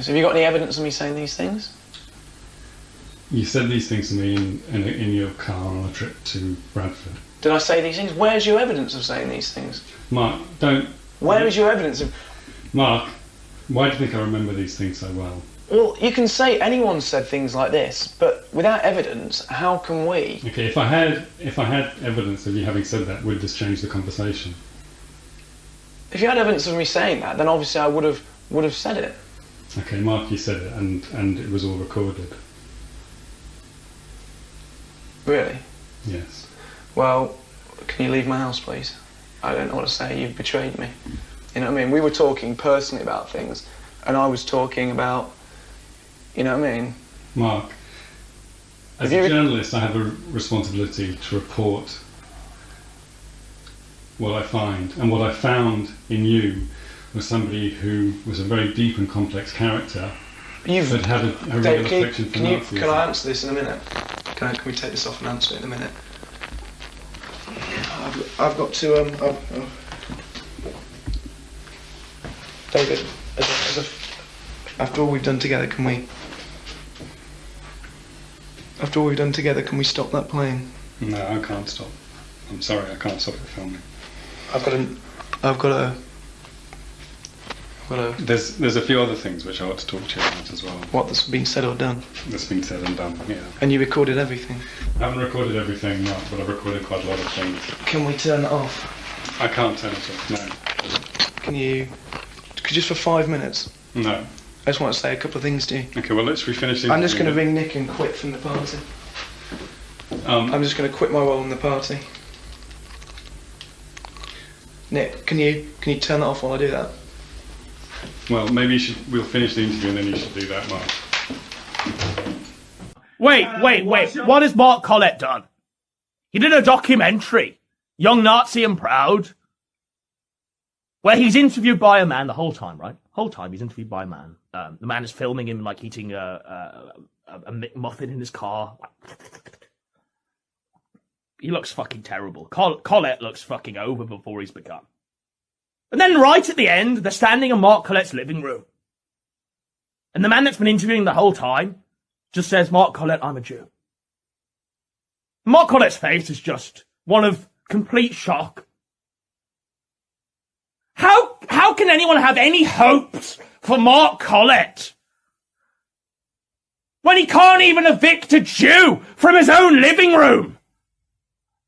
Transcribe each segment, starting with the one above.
things? Have you got any evidence of me saying these things? You said these things to me in your car on a trip to Bradford. Did I say these things? Where's your evidence of saying these things? Mark, don't... Where is your evidence of... Mark, why do you think I remember these things so well? Well, you can say anyone said things like this, but without evidence, how can we? Okay, if I had evidence of you having said that, would this change the conversation? If you had evidence of me saying that, then obviously I would have said it. Okay, Mark, you said it, and it was all recorded. Really? Yes. Well, can you leave my house, please? I don't know what to say. You've betrayed me. You know what I mean? We were talking personally about things, and I was talking about, you know what I mean? Mark, as a journalist, I have a responsibility to report what I find, and what I found in you was somebody who was a very deep and complex character that had a real affection for Nazis. Can I answer this in a minute? Can we take this off and answer it in a minute? I've got to David, after all we've done together, can we? After all we've done together, can we stop that playing? No, I can't stop. I'm sorry, I can't stop it filming. I've got a. There's a few other things which I want to talk to you about as well. What, that's been said or done? That's been said and done, yeah. And you recorded everything? I haven't recorded everything, no, but I've recorded quite a lot of things. Can we turn it off? I can't turn it off, no. Can you just for 5 minutes? No. I just want to say a couple of things to you. Okay, well, let's finish the I'm just going to ring Nick and quit from the party. I'm just going to quit my role in the party. Nick, can you turn it off while I do that? Well, maybe we'll finish the interview and then you should do that, Mark. Wait. What has Mark Collett done? He did a documentary, Young Nazi and Proud, where he's interviewed by a man the whole time, right? Whole time he's interviewed by a man. The man is filming him like eating a McMuffin in his car. He looks fucking terrible. Collett looks fucking over before he's begun. And then right at the end, they're standing in Mark Collett's living room. And the man that's been interviewing the whole time just says, Mark Collett, I'm a Jew. Mark Collett's face is just one of complete shock. How can anyone have any hopes for Mark Collett when he can't even evict a Jew from his own living room?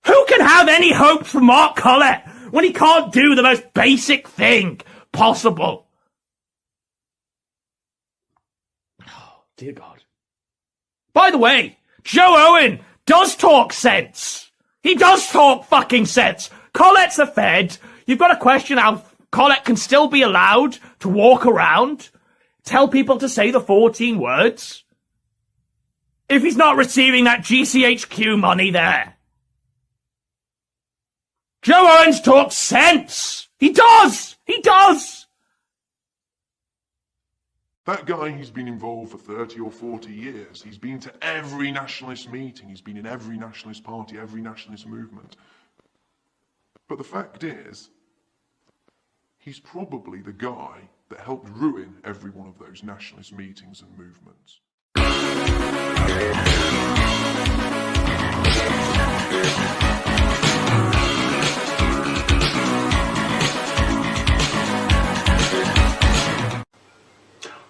Who can have any hopes for Mark Collett when he can't do the most basic thing possible? Oh, dear God. By the way, Joe Owen does talk sense. He does talk fucking sense. Collett's a Fed. You've got to question how Collett can still be allowed to walk around, tell people to say the 14 words, if he's not receiving that GCHQ money there. Joe Owens talks sense. He does. He does. That guy, he's been involved for 30 or 40 years. He's been to every nationalist meeting. He's been in every nationalist party, every nationalist movement. But the fact is, he's probably the guy that helped ruin every one of those nationalist meetings and movements.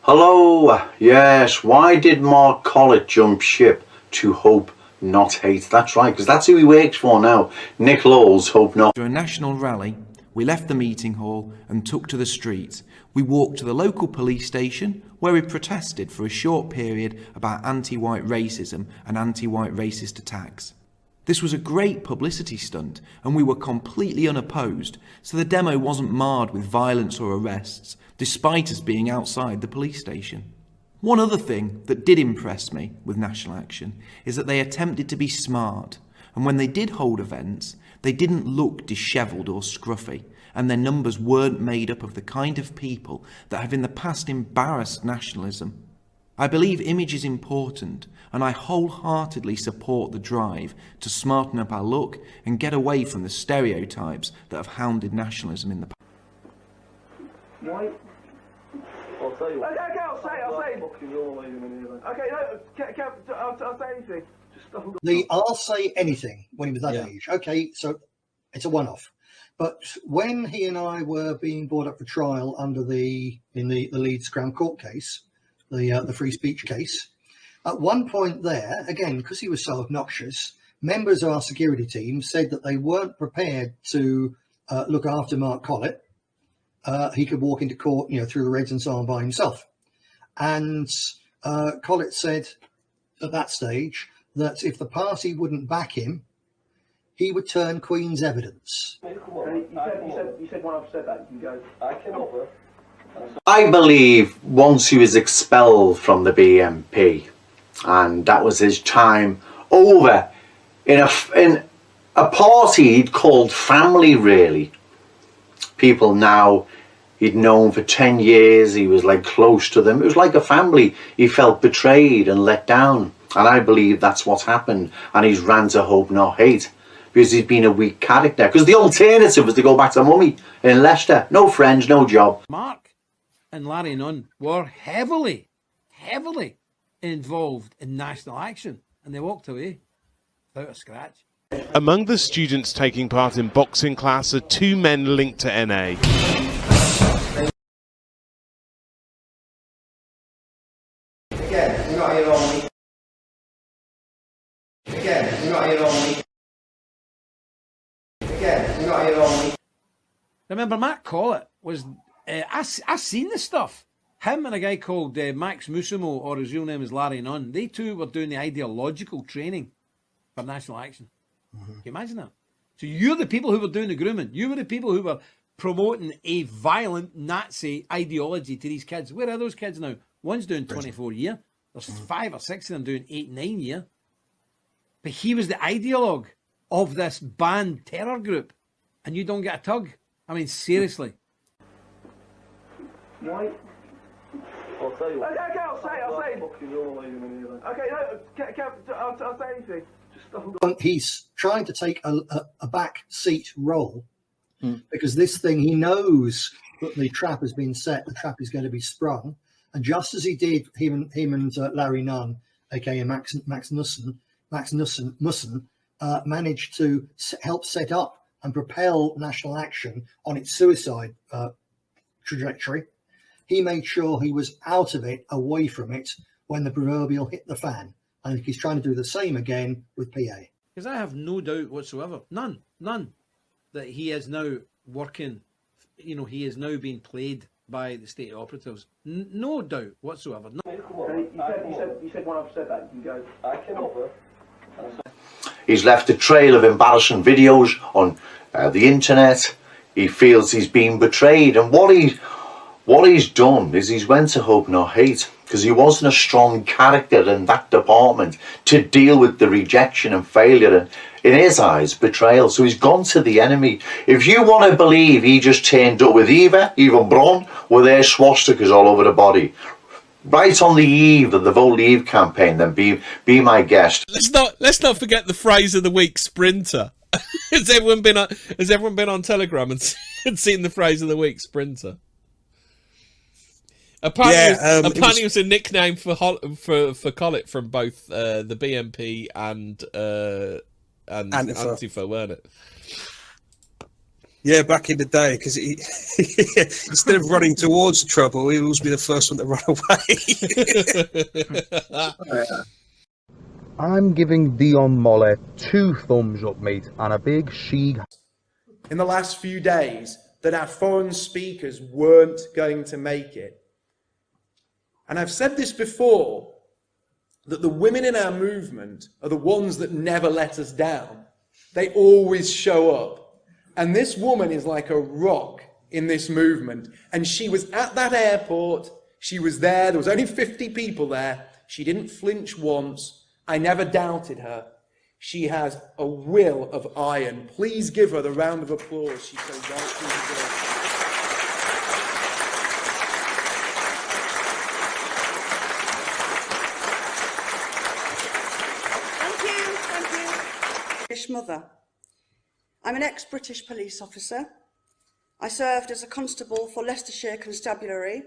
Hello, yes, why did Mark Collett jump ship to Hope Not Hate? That's right, because that's who he works for now. Nick Lowell's Hope Not. After a national rally, we left the meeting hall and took to the streets. We walked to the local police station where we protested for a short period about anti-white racism and anti-white racist attacks. This was a great publicity stunt and we were completely unopposed, so the demo wasn't marred with violence or arrests, despite us being outside the police station. One other thing that did impress me with National Action is that they attempted to be smart, and when they did hold events, they didn't look dishevelled or scruffy, and their numbers weren't made up of the kind of people that have in the past embarrassed nationalism. I believe image is important, and I wholeheartedly support the drive to smarten up our look and get away from the stereotypes that have hounded nationalism in the past. Why? I'll tell you. Okay, I'll say Okay, no, I'll say anything. I'll say anything when he was that age. Okay, so it's a one-off. But when he and I were being brought up for trial under in the Leeds Crown Court case, the free speech case, at one point there, again, because he was so obnoxious, members of our security team said that they weren't prepared to look after Mark Collett. He could walk into court, through the Reds and so on by himself. And Collett said at that stage that if the party wouldn't back him, he would turn Queen's evidence. You said when I've said that, you can go. I can. I believe once he was expelled from the BNP, and that was his time over in a party he'd called family, really. People now he'd known for 10 years, he was like close to them. It was like a family. He felt betrayed and let down. And I believe that's what's happened. And he's ran to Hope Not Hate. Because he's been a weak character. Because the alternative was to go back to Mummy in Leicester. No friends, no job. Mark and Larry Nunn were heavily involved in national action. And they walked away without a scratch. Among the students taking part in boxing class are 2 men linked to NA. Again, you're not here only. Again, you're not here only. Again, you're not here only. Remember, Matt Collett was... I seen this stuff. Him and a guy called Max Musimo, or his real name is Larry Nunn, they two were doing the ideological training for national action. Can you imagine that? So you're the people who were doing the grooming. You were the people who were promoting a violent Nazi ideology to these kids. Where are those kids now? One's doing 24 year. There's 5 or 6 of them doing 8, 9 year. But he was the ideologue of this banned terror group. And you don't get a tug. I mean, seriously. Why? I'll say it. Okay, I'll say it. Okay, no, I'll say anything. He's trying to take a back seat role because this thing, he knows that the trap has been set, the trap is going to be sprung. And just as he did, him and Larry Nunn, aka Max Musson, managed to help set up and propel national action on its suicide trajectory. He made sure he was out of it, away from it, when the proverbial hit the fan. And he's trying to do the same again with PA. Because I have no doubt whatsoever, none, that he is now working, he is now being played by the state operatives. No doubt whatsoever. No. You said when I've said that, you can go. I can. He's left a trail of embarrassing videos on the internet. He feels he's been betrayed. And what he's done is he's went to Hope Not Hate, because he wasn't a strong character in that department to deal with the rejection and failure and, in his eyes, betrayal. So he's gone to the enemy. If you want to believe he just turned up with Eva Braun, with their swastikas all over the body, right on the eve of the Vote Leave campaign, then be my guest. Let's not forget the phrase of the week, sprinter. Has everyone been on Telegram and seen the phrase of the week, sprinter? Apparently, it was a nickname for Collett from both the BNP and Antifa, weren't it? Yeah, back in the day, because instead of running towards trouble, he always be the first one to run away. I'm giving Dion Molle 2 thumbs up, mate, and a big sheeg. In the last few days, that our foreign speakers weren't going to make it. And I've said this before, that the women in our movement are the ones that never let us down. They always show up. And this woman is like a rock in this movement. And she was at that airport. She was there. There was only 50 people there. She didn't flinch once. I never doubted her. She has a will of iron. Please give her the round of applause. She's so well. Mother. I'm an ex-British police officer. I served as a constable for Leicestershire Constabulary.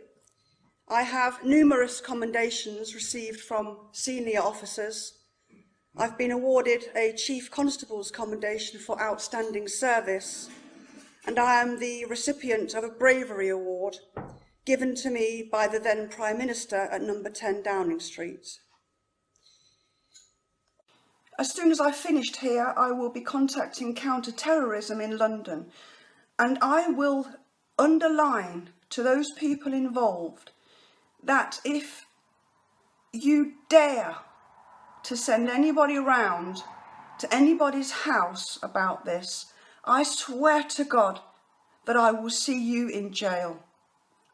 I have numerous commendations received from senior officers. I've been awarded a Chief Constable's Commendation for outstanding service, and I am the recipient of a Bravery Award given to me by the then Prime Minister at number 10 Downing Street. As soon as I've finished here, I will be contacting counter-terrorism in London, and I will underline to those people involved that if you dare to send anybody round to anybody's house about this, I swear to God that I will see you in jail.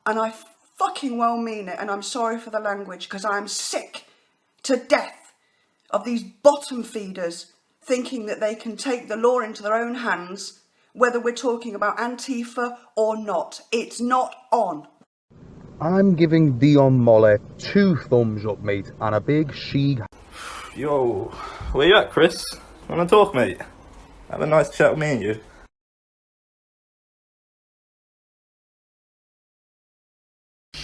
And I fucking well mean it, and I'm sorry for the language, because I'm sick to death of these bottom feeders thinking that they can take the law into their own hands, whether we're talking about Antifa or not. It's not on. I'm giving Dion Molle 2 thumbs up, mate, and a big sheeg. Yo, where you at, Chris? Wanna talk, mate? Have a nice chat with me and you.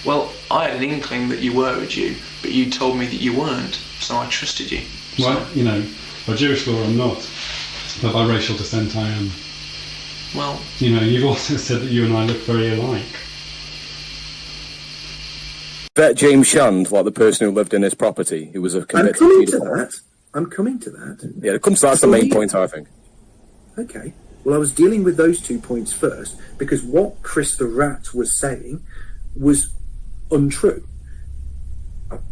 Well, I had an inkling that you were a Jew, but you told me that you weren't, so I trusted you. Well, you know, by Jewish law I'm not, but by racial descent I am. Well... You know, you've also said that you and I look very alike. Bet James Shand, like the person who lived in this property, who was a convicted paedophile. I'm coming to that. Yeah, it comes to that's the main point, I think. Okay. Well, I was dealing with those 2 points first, because what Chris the Rat was saying was untrue.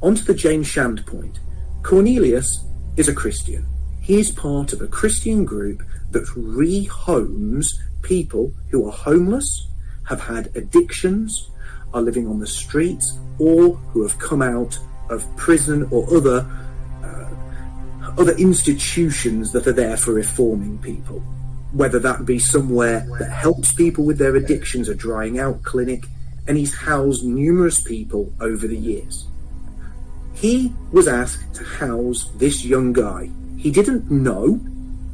Onto the James Shand point. Cornelius is a Christian. He is part of a Christian group that rehomes people who are homeless, have had addictions, are living on the streets, or who have come out of prison or other institutions that are there for reforming people. Whether that be somewhere that helps people with their addictions, a drying out clinic, and he's housed numerous people over the years. He was asked to house this young guy. He didn't know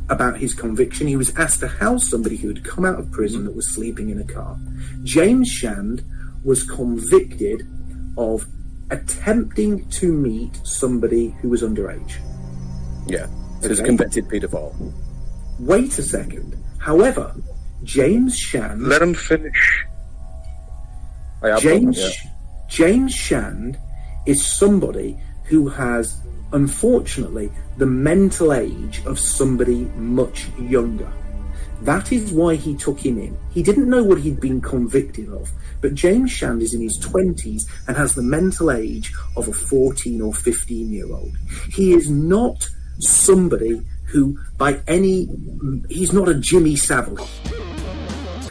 about his conviction. He was asked to house somebody who had come out of prison that was sleeping in a car. James Shand was convicted of attempting to meet somebody who was underage. Yeah, so he's a convicted paedophile. Wait a second. However, James Shand... Let him finish. James Shand is somebody who has, unfortunately, the mental age of somebody much younger. That is why he took him in. He didn't know what he'd been convicted of, but James Shand is in his 20s and has the mental age of a 14 or 15-year-old. He is not somebody who, he's not a Jimmy Savile.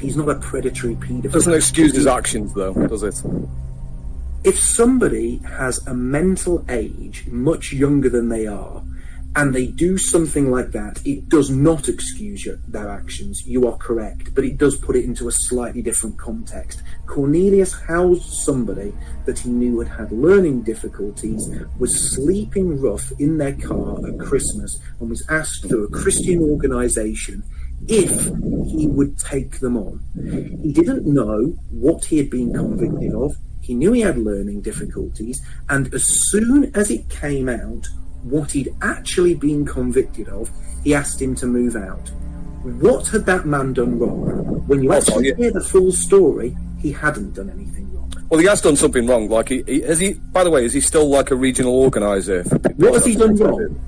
He's not a predatory paedophile. Doesn't excuse his actions, though, does it? If somebody has a mental age much younger than they are, and they do something like that, it does not excuse their actions. You are correct, but it does put it into a slightly different context. Cornelius housed somebody that he knew had learning difficulties, was sleeping rough in their car at Christmas, and was asked through a Christian organisation if he would take them on. He didn't know what he had been convicted of. He knew he had learning difficulties, and as soon as it came out what he'd actually been convicted of, he asked him to move out. What had that man done wrong? When you actually hear the full story, he hadn't done anything wrong. Well, he has done something wrong. Like, by the way, is he still like a regional organiser? What has he done wrong?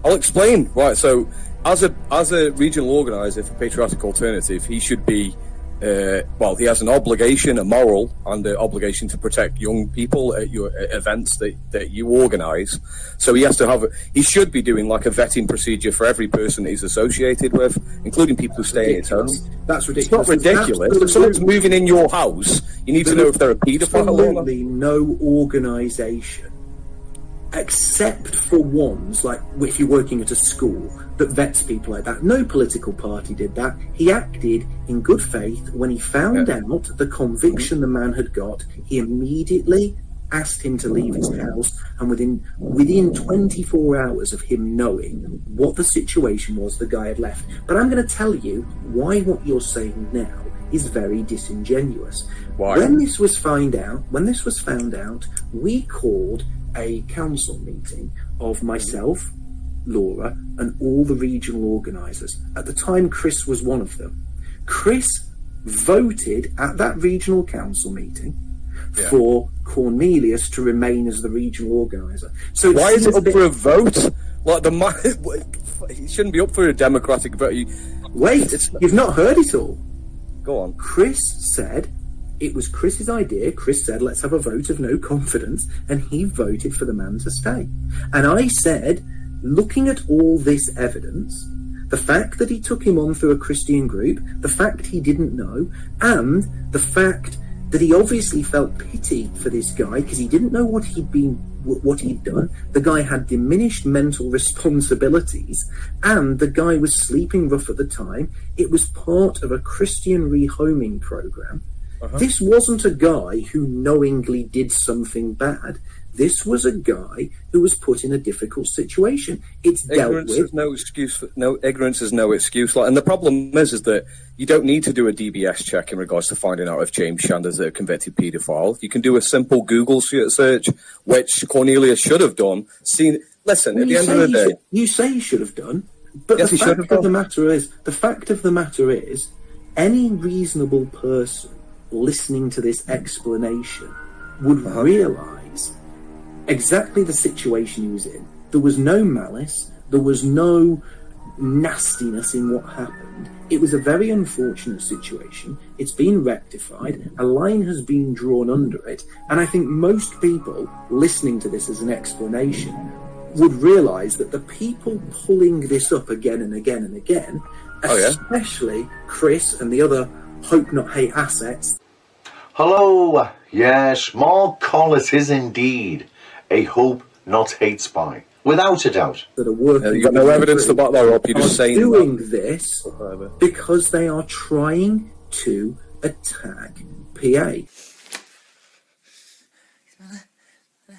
I'll explain. Right, so as a regional organiser for Patriotic Alternative, he should be he has an obligation, a moral, and an obligation to protect young people at your events that you organise. So he should be doing like a vetting procedure for every person that he's associated with, including people who stay in his home. That's ridiculous. It's not ridiculous. If someone's moving in your house, you need to know if they're a paedophile or not. Absolutely no organisation, except for ones, like if you're working at a school, that vets people like that. No political party did that. He acted in good faith. When he found out the conviction the man had got, he immediately asked him to leave his house, and within 24 hours of him knowing what the situation was, the guy had left. But I'm going to tell you why what you're saying now is very disingenuous. Why? When this was found out, we called a council meeting of myself, Laura, and all the regional organisers. At the time, Chris was one of them. Chris voted at that regional council meeting for Cornelius to remain as the regional organiser. So why is it up for a vote? Like it shouldn't be up for a democratic vote. Wait, you've not heard it all. Go on. Chris said it was Chris's idea. Chris said, let's have a vote of no confidence, and he voted for the man to stay. And I said, looking at all this evidence, the fact that he took him on through a Christian group, the fact he didn't know, and the fact that he obviously felt pity for this guy because he didn't know what he'd done. The guy had diminished mental responsibilities, and the guy was sleeping rough at the time. It was part of a Christian rehoming program. This wasn't a guy who knowingly did something bad. This was a guy who was put in a difficult situation. It's Ignorance dealt with. Is no excuse. Ignorance is no excuse. And the problem is that you don't need to do a DBS check in regards to finding out if James Shander's a convicted paedophile. You can do a simple Google search, which Cornelius should have done. Listen, at the end of the day, you say he should have done, but yes, the fact of the matter is, any reasonable person listening to this explanation would realise exactly the situation he was in. There was no malice, there was no nastiness in what happened. It was a very unfortunate situation. It's been rectified, a line has been drawn under it, and I think most people listening to this as an explanation would realise that the people pulling this up again and again and again, especially Chris and the other Hope Not Hate assets. Hello, yes, Mark Collett is indeed a Hope Not Hate spy, without a doubt. That are working. You've got no evidence to back that up. You're just saying doing this because they are trying to attack PA.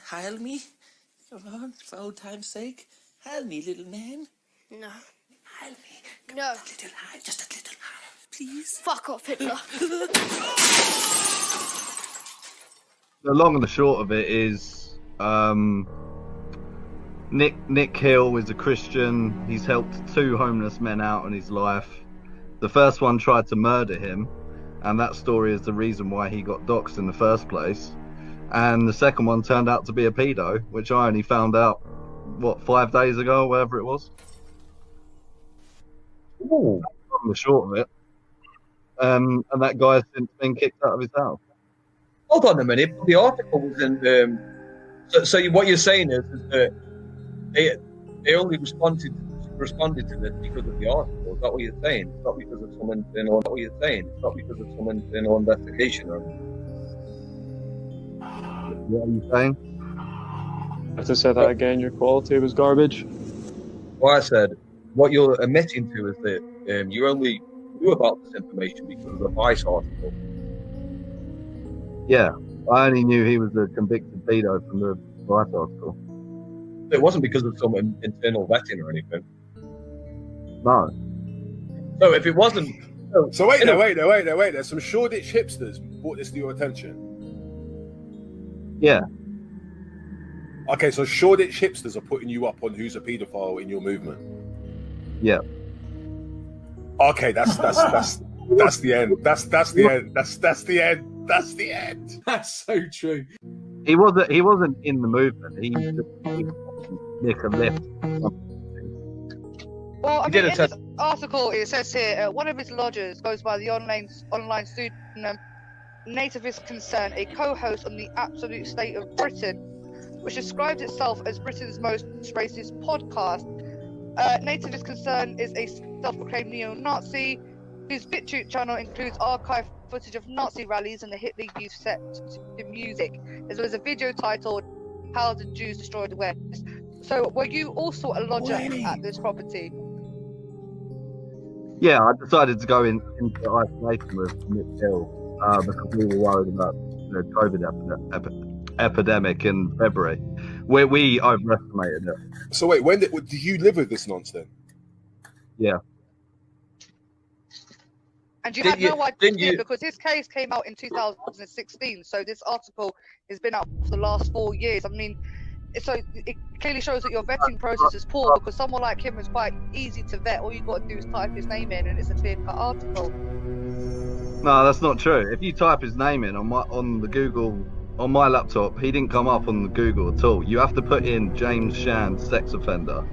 Heil me? Come on, for old time's sake. Heil me, little man. No. Heil me. No. A little high, just a little higher, please. Fuck off, Hitler. The long and the short of it is, Nick Hill is a Christian. He's helped 2 homeless men out in his life. The first one tried to murder him, and that story is the reason why he got doxxed in the first place. And the second one turned out to be a pedo, which I only found out, 5 days ago, or whatever it was. Ooh. On the short of it. And that guy has since been kicked out of his house. Hold on a minute. The article was in. So what you're saying is that they only responded to this because of the article. Is that what you're saying? It's not because of someone doing all. What you're saying? It's not because of someone doing all investigation. Or... What are you saying? I have to say that again. Your quality was garbage. What I said. What you're admitting to is that you only knew about this information because of the Vice article. Yeah, I only knew he was a convicted pedo from the Vice article. It wasn't because of some internal vetting or anything. No. So if it wasn't... So wait there. There's some Shoreditch hipsters brought this to your attention. Yeah. Okay, so Shoreditch hipsters are putting you up on who's a paedophile in your movement. Yeah. Okay, that's the end. That's the end. That's the end. That's the end. That's so true. He wasn't in the movement. He just nick and lift. Well, I mean, in this article, it says here, one of his lodgers goes by the online pseudonym Nativist Concern, a co-host on the Absolute State of Britain, which describes itself as Britain's most racist podcast. Nativist Concern is a self-proclaimed neo-Nazi whose BitChute channel includes archived footage of Nazi rallies and the Hitler Youth set to music, as well as a video titled "How the Jews Destroyed the West." So, were you also a lodger at this property? Yeah, I decided to go into isolation with Nick Hill because we were worried about the COVID epidemic in February. We overestimated it. So wait, when did you live with this nonce then? Yeah. And you had no idea because this case came out in 2016. So this article has been out for the last 4 years. I mean, so it clearly shows that your vetting process is poor because someone like him is quite easy to vet. All you got to do is type his name in, and it's a clear-cut article. No, that's not true. If you type his name in on the Google on my laptop, he didn't come up on the Google at all. You have to put in James Shand, sex offender.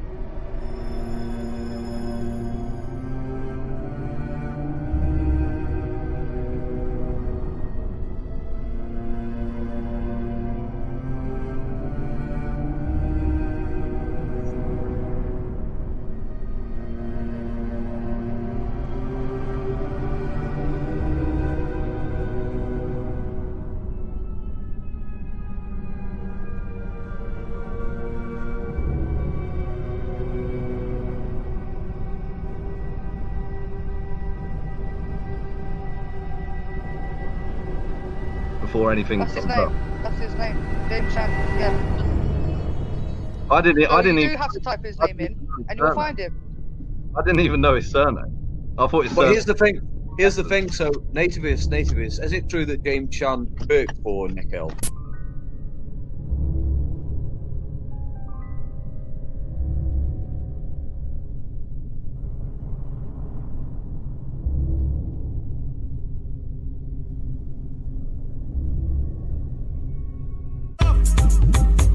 Before anything That's his comes name. up. That's his name. James Shand. Yeah. I didn't You even. have to type his name in, and you'll find him. I didn't even know his surname. I thought his But surname. here's the thing. Here's the thing. So, nativist, is it true that James Shand worked for Nick Hill?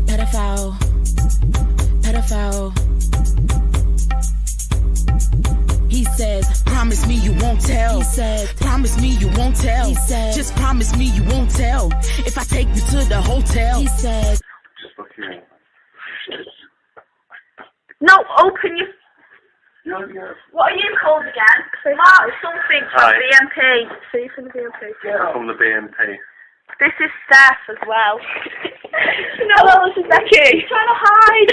Pedophile. Pedophile. He says, promise me you won't tell. He said, promise me you won't tell. He said, just promise me you won't tell. If I take you to the hotel. He said, No, open your... What are you called again? Mark, something from BNP. See from the BNP. Yeah. From the BNP. This is Steph as well. No, this is Becky. Trying to hide.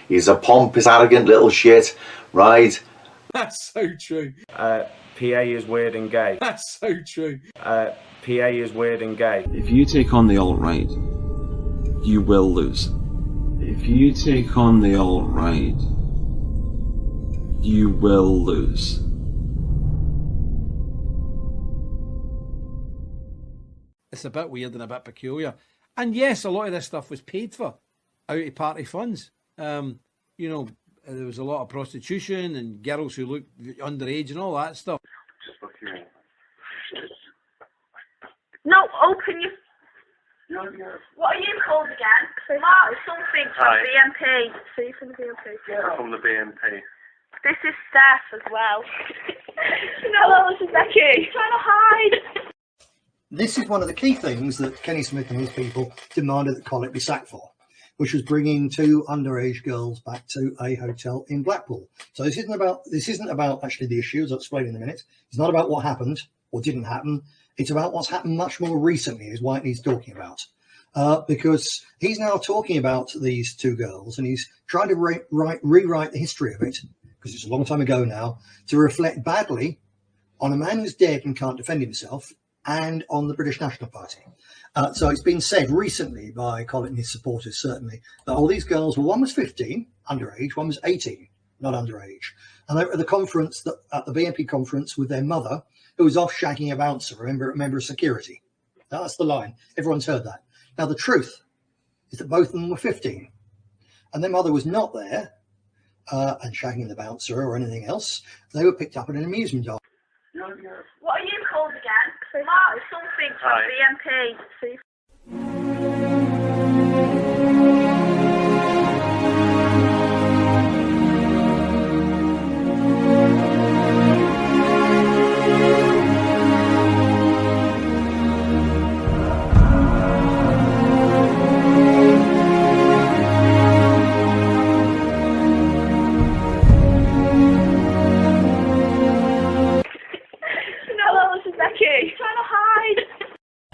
He's a pompous, arrogant little shit, right? That's so true. PA is weird and gay. That's so true. PA is weird and gay. If you take on the alt-right, you will lose. If you take on the alt-right, you will lose. It's a bit weird and a bit peculiar. And yes, a lot of this stuff was paid for out of party funds. You know, there was a lot of prostitution and girls who looked underage and all that stuff. No, open your... What are you called again? Mark, something from BNP. See from the BNP. Yeah. From the BNP. This is Steph as well. No, this is Becky. Trying to hide. This is one of the key things that Kenny Smith and his people demanded that Collett be sacked for, which was bringing 2 underage girls back to a hotel in Blackpool. So this isn't about actually the issue, as I'll explain in a minute. It's not about what happened or didn't happen. It's about what's happened much more recently, is what he's talking about. Because he's now talking about these 2 girls, and he's trying to rewrite the history of it, because it's a long time ago now, to reflect badly on a man who's dead and can't defend himself, and on the British National Party. So it's been said recently by Collett and his supporters, certainly, that all these girls, well, one was 15, underage, one was 18, not underage. And they were at the conference, at the BNP conference with their mother, who was off shagging a bouncer, a member of security. That's the line. Everyone's heard that. Now, the truth is that both of them were 15. And their mother was not there and shagging the bouncer or anything else. They were picked up at an amusement park. What are you called again? Mark, something from BNP. See.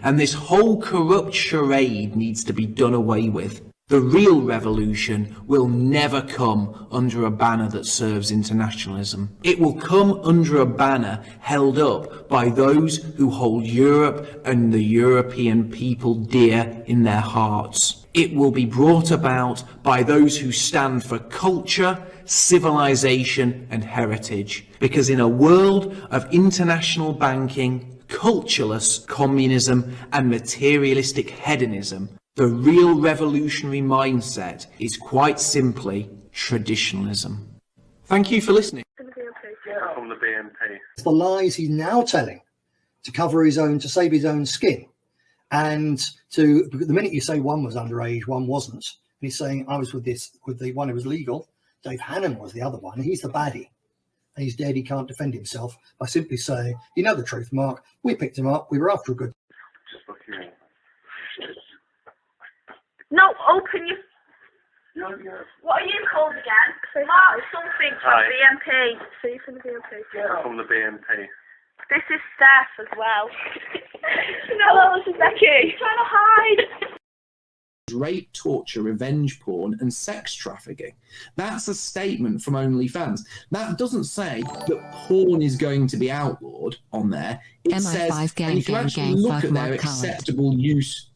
and this whole corrupt charade needs to be done away with. The real revolution will never come under a banner that serves internationalism. It will come under a banner held up by those who hold Europe and the European people dear in their hearts. It will be brought about by those who stand for culture, civilization and heritage. Because in a world of international banking, cultureless communism and materialistic hedonism, the real revolutionary mindset is quite simply traditionalism. Thank you for listening. From the BNP. It's the lies he's now telling to cover his own, to save his own skin. And the minute you say one was underage, one wasn't, and he's saying I was with the one who was legal, Dave Hannon was the other one, he's the baddie. And he's dead, he can't defend himself by simply saying, you know the truth, Mark, we picked him up, we were after a good... Just looking at No, open your... What are you called again? Mark, something from the BNP. See from the BNP. From the BNP. This is Steph as well. Hello, this is Becky. Trying to hide. Rape, torture, revenge porn and sex trafficking. That's a statement from OnlyFans. That doesn't say that porn is going to be outlawed on there. It says, and if you actually look at their acceptable use...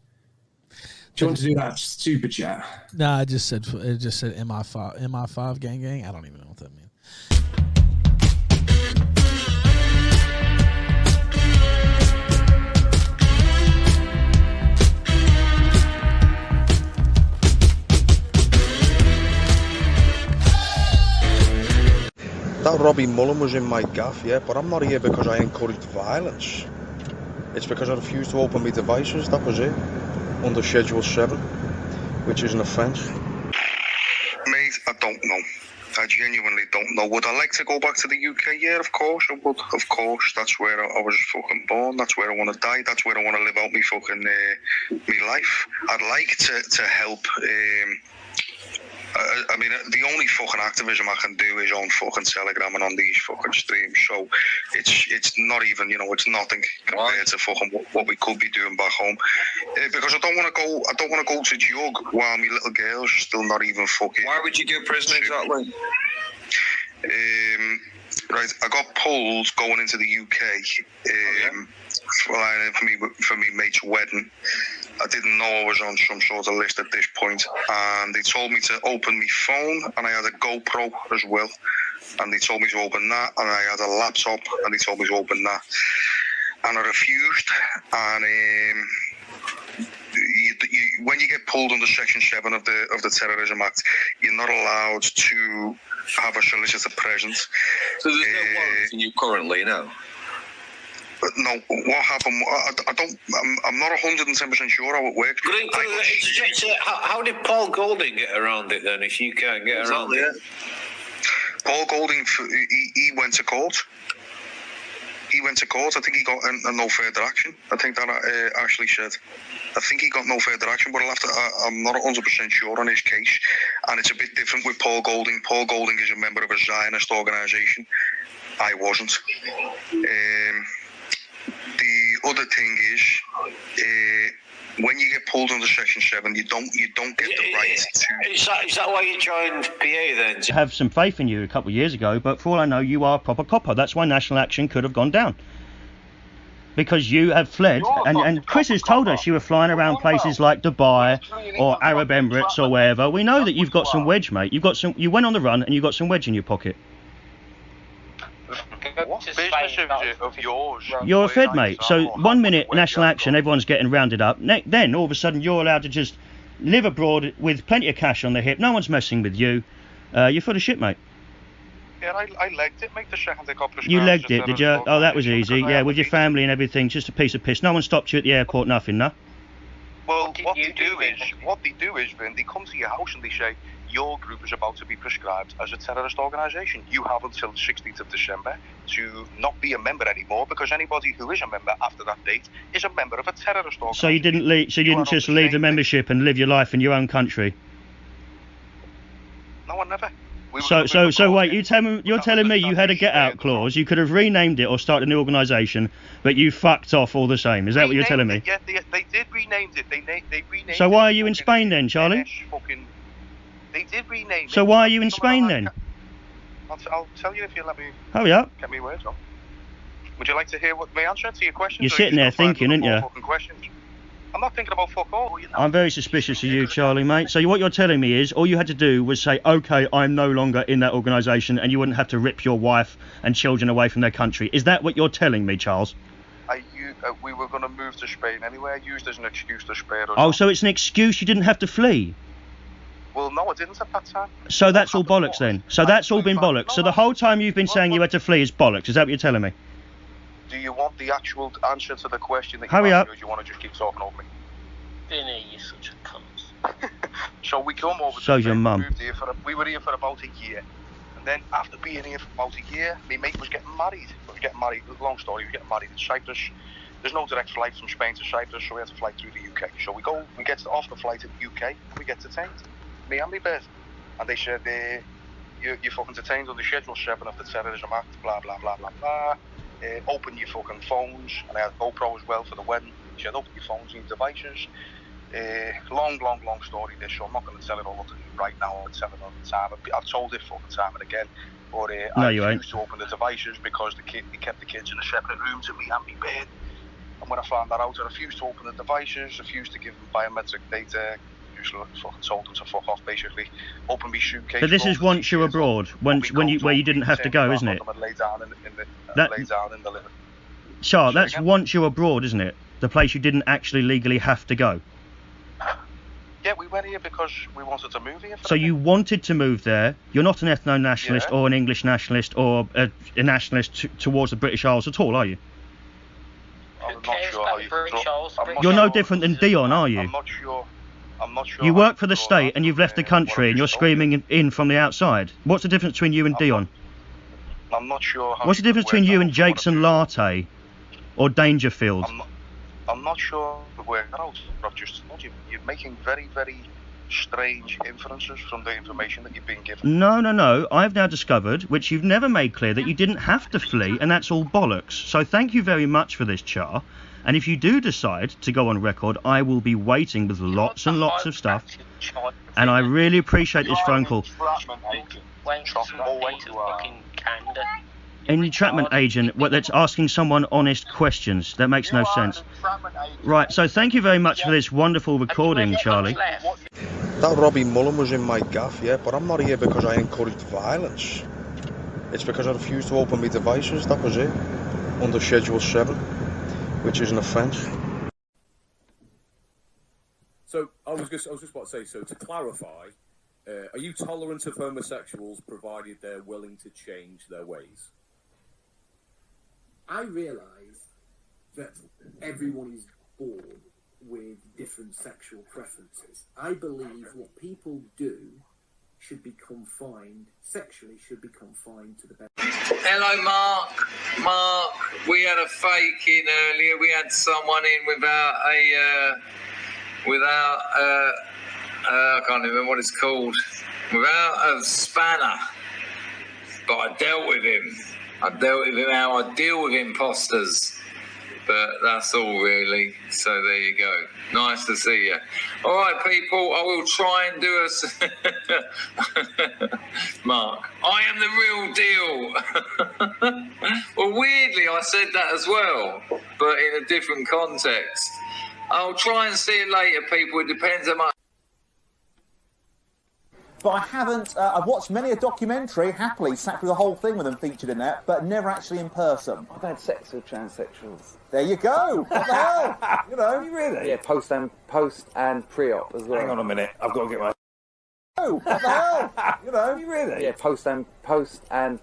Do you want to do that super chat? No, I just said MI5 gang. I don't even know what that means. That Robbie Mullen was in my gaff, yeah, but I'm not here because I encouraged violence. It's because I refused to open my devices, that was it. Under Schedule 7, which is an offence. Mate, I don't know. I genuinely don't know. Would I like to go back to the UK? Yeah, of course I would. Of course, that's where I was fucking born. That's where I want to die. That's where I want to live out me fucking me life. I'd like to help. I mean, the only fucking activism I can do is on fucking Telegram and on these fucking streams. So it's not even, you know, it's nothing compared to fucking what we could be doing back home. Because I don't want to go to jug while my little girls are still not even fucking. Why would you go prison exactly? Right, I got pulled going into the UK for me mate's wedding. I didn't know I was on some sort of list at this point, and they told me to open my phone, and I had a GoPro as well, and they told me to open that, and I had a laptop, and they told me to open that, and I refused. And when you get pulled under Section 7 of the Terrorism Act, you're not allowed to have a solicitor present. So there's no warrant in you currently, no? No, what happened? I'm not 110% sure how it works. How did Paul Golding get around it then? If you can't get around it, Paul Golding, he went to court. He went to court. I think he got a no further action. I think that Ashley said. I think he got no further action, but I'm not 100% sure on his case. And it's a bit different with Paul Golding. Paul Golding is a member of a Zionist organisation. I wasn't. The other thing is, when you get pulled under Section 7, you don't get the right to... Is that why you joined PA then? I have some faith in you a couple of years ago, but for all I know, you are a proper copper. That's why National Action could have gone down. Because you have fled, and Chris has told us you were flying around places like Dubai or Arab Emirates or wherever. We know that you've got some wedge, mate. You went on the run and you got some wedge in your pocket. What business of yours? You're a Fed, mate. So 1 minute National Action, everyone's getting rounded up. Then all of a sudden you're allowed to just live abroad with plenty of cash on the hip. No one's messing with you. You're full of shit, mate. Yeah, I legged it, mate, the second they got prescribed. You legged it, did you? Oh, that was easy. Yeah, with your family and everything, just a piece of piss. No one stopped you at the airport, nothing, no? Well, what they do is, Vin, they come to your house and they say, your group is about to be prescribed as a terrorist organisation. You have until the 16th of December to not be a member anymore, because anybody who is a member after that date is a member of a terrorist organisation. So you didn't just leave the membership and live your life in your own country? No, I never. We So wait, you're telling me you had a get out clause, you could have renamed it or started a new organisation, but you fucked off all the same. Is that what you're telling me? Yeah, they did rename it. They renamed it. So why are you in Spain then, Charlie? They did rename it. So why are you in Spain then? I'll tell you if you let me. Hurry up. Get me words on. Would you like to hear what my answer to your question? You're sitting there thinking, aren't you? I'm not thinking about fuck all. You know? I'm very suspicious of you, Charlie, mate. So what you're telling me is all you had to do was say, OK, I'm no longer in that organisation, and you wouldn't have to rip your wife and children away from their country. Is that what you're telling me, Charles? We were going to move to Spain anyway. I used as an excuse to Spain. So it's an excuse you didn't have to flee? Well, no, I didn't at that time. So that's all bollocks then? So that's all been bollocks? So the whole time you've been saying you had to flee is bollocks? Is that what you're telling me? Do you want the actual answer to the question that Hurry up. Or do you want to just keep talking over me? Vinny, you're such a cunt. So we come over to So's your Spain, mum. we were here for about a year. And then after being here for about a year, my mate was getting married. Long story, he was getting married in Cyprus. There's no direct flight from Spain to Cyprus, so we had to fly through the UK. So we get off the flight in the UK, and we get detained. Me and my bed. And they said, you're fucking detained under Schedule 7 of the Terrorism Act, blah, blah, blah, blah, blah. Open your fucking phones, and I had GoPro as well for the wedding. She said, open your phones and your devices. Long story this, so I'm not going to tell it all right now. I'll tell it all the time. I've told it fucking time and again. But no, I you ain't. refused to open the devices because they kept the kids in a separate room to me and my bed. And when I found that out, I refused to open the devices, refused to give them biometric data. Just fucking told them to fuck off, basically. Open me suitcase. But this is once you're abroad, where you didn't have to go, isn't it? Lay down in the living. Char, that's once you're abroad, isn't it? The place you didn't actually legally have to go. Yeah, we went here because we wanted to move here. So you wanted to move there. You're not an ethno-nationalist or an English nationalist or a nationalist towards the British Isles at all, are you? I'm not sure how you You're no different than Dion, are you? I'm not sure. You work for the state and you've left the country and you're screaming in from the outside. What's the difference between you and Dion? I'm not sure. What's the difference between you and Jakeson Latte or Dangerfield? I'm not sure where out. I've just told you. You're making very, very strange inferences from the information that you've been given. No. I've now discovered, which you've never made clear, that you didn't have to flee, and that's all bollocks. So thank you very much for this, Char. And if you do decide to go on record, I will be waiting with lots and lots of stuff. And I really appreciate this phone call. An entrapment agent that's asking someone honest questions. That makes no sense. Right, so thank you very much for this wonderful recording, Charlie. That Robbie Mullen was in my gaff, yeah, but I'm not here because I encouraged violence. It's because I refused to open my devices, that was it. Under Schedule 7, which is an offence. So I was just about to say, so to clarify, are you tolerant of homosexuals provided they're willing to change their ways? I realise that everyone is born with different sexual preferences. I believe what people do should be confined, sexually should be confined to the bedroom. Hello, Mark. Mark, we had a fake in earlier. We had someone in without I can't remember what it's called, without a spanner. But I dealt with him. I dealt with him how I deal with imposters. But that's all, really. So there you go. Nice to see you. All right, people, I will try and do Mark, I am the real deal. Well, weirdly, I said that as well, but in a different context. I'll try and see it later, people. It depends how much. But I haven't. I've watched many a documentary, happily sat through the whole thing with them featured in there, but never actually in person. I've had sex with transsexuals. There you go. What the hell? You know, really? Yeah, post and pre-op as well. Hang on a minute, I've got to get my. Oh, what the hell? You know, really? Yeah, post and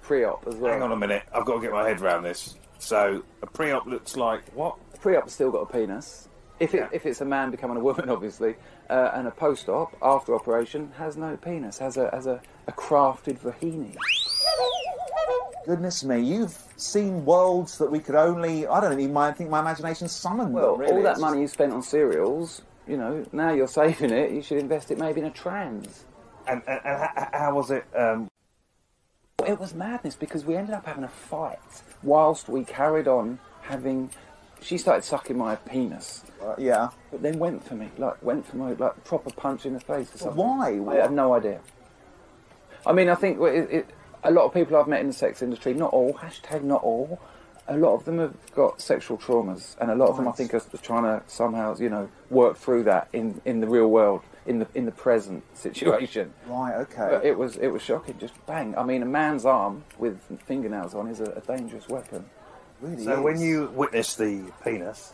pre-op as well. Hang on a minute, I've got to get my head around this. So a pre-op looks like what? A pre-op's still got a penis. If it's a man becoming a woman, obviously, and a post-op, after operation, has no penis, has a crafted vagina. Goodness me, you've seen worlds that we could only, I don't even think my imagination summoned Well, them, really. all that money you spent on cereals, you know, now you're saving it, you should invest it maybe in a trans. And how was it? it was madness because we ended up having a fight whilst we carried on having. She started sucking my penis. Yeah. But then went for me, went for my proper punch in the face or something. Why? I have no idea. I mean, I think a lot of people I've met in the sex industry, not all, hashtag not all, a lot of them have got sexual traumas, and a lot of them I think are trying to somehow, work through that in the real world, in the present situation. Right. Okay. But it was shocking. Just bang. I mean, a man's arm with fingernails on is a dangerous weapon. Really So is. when you witnessed the penis,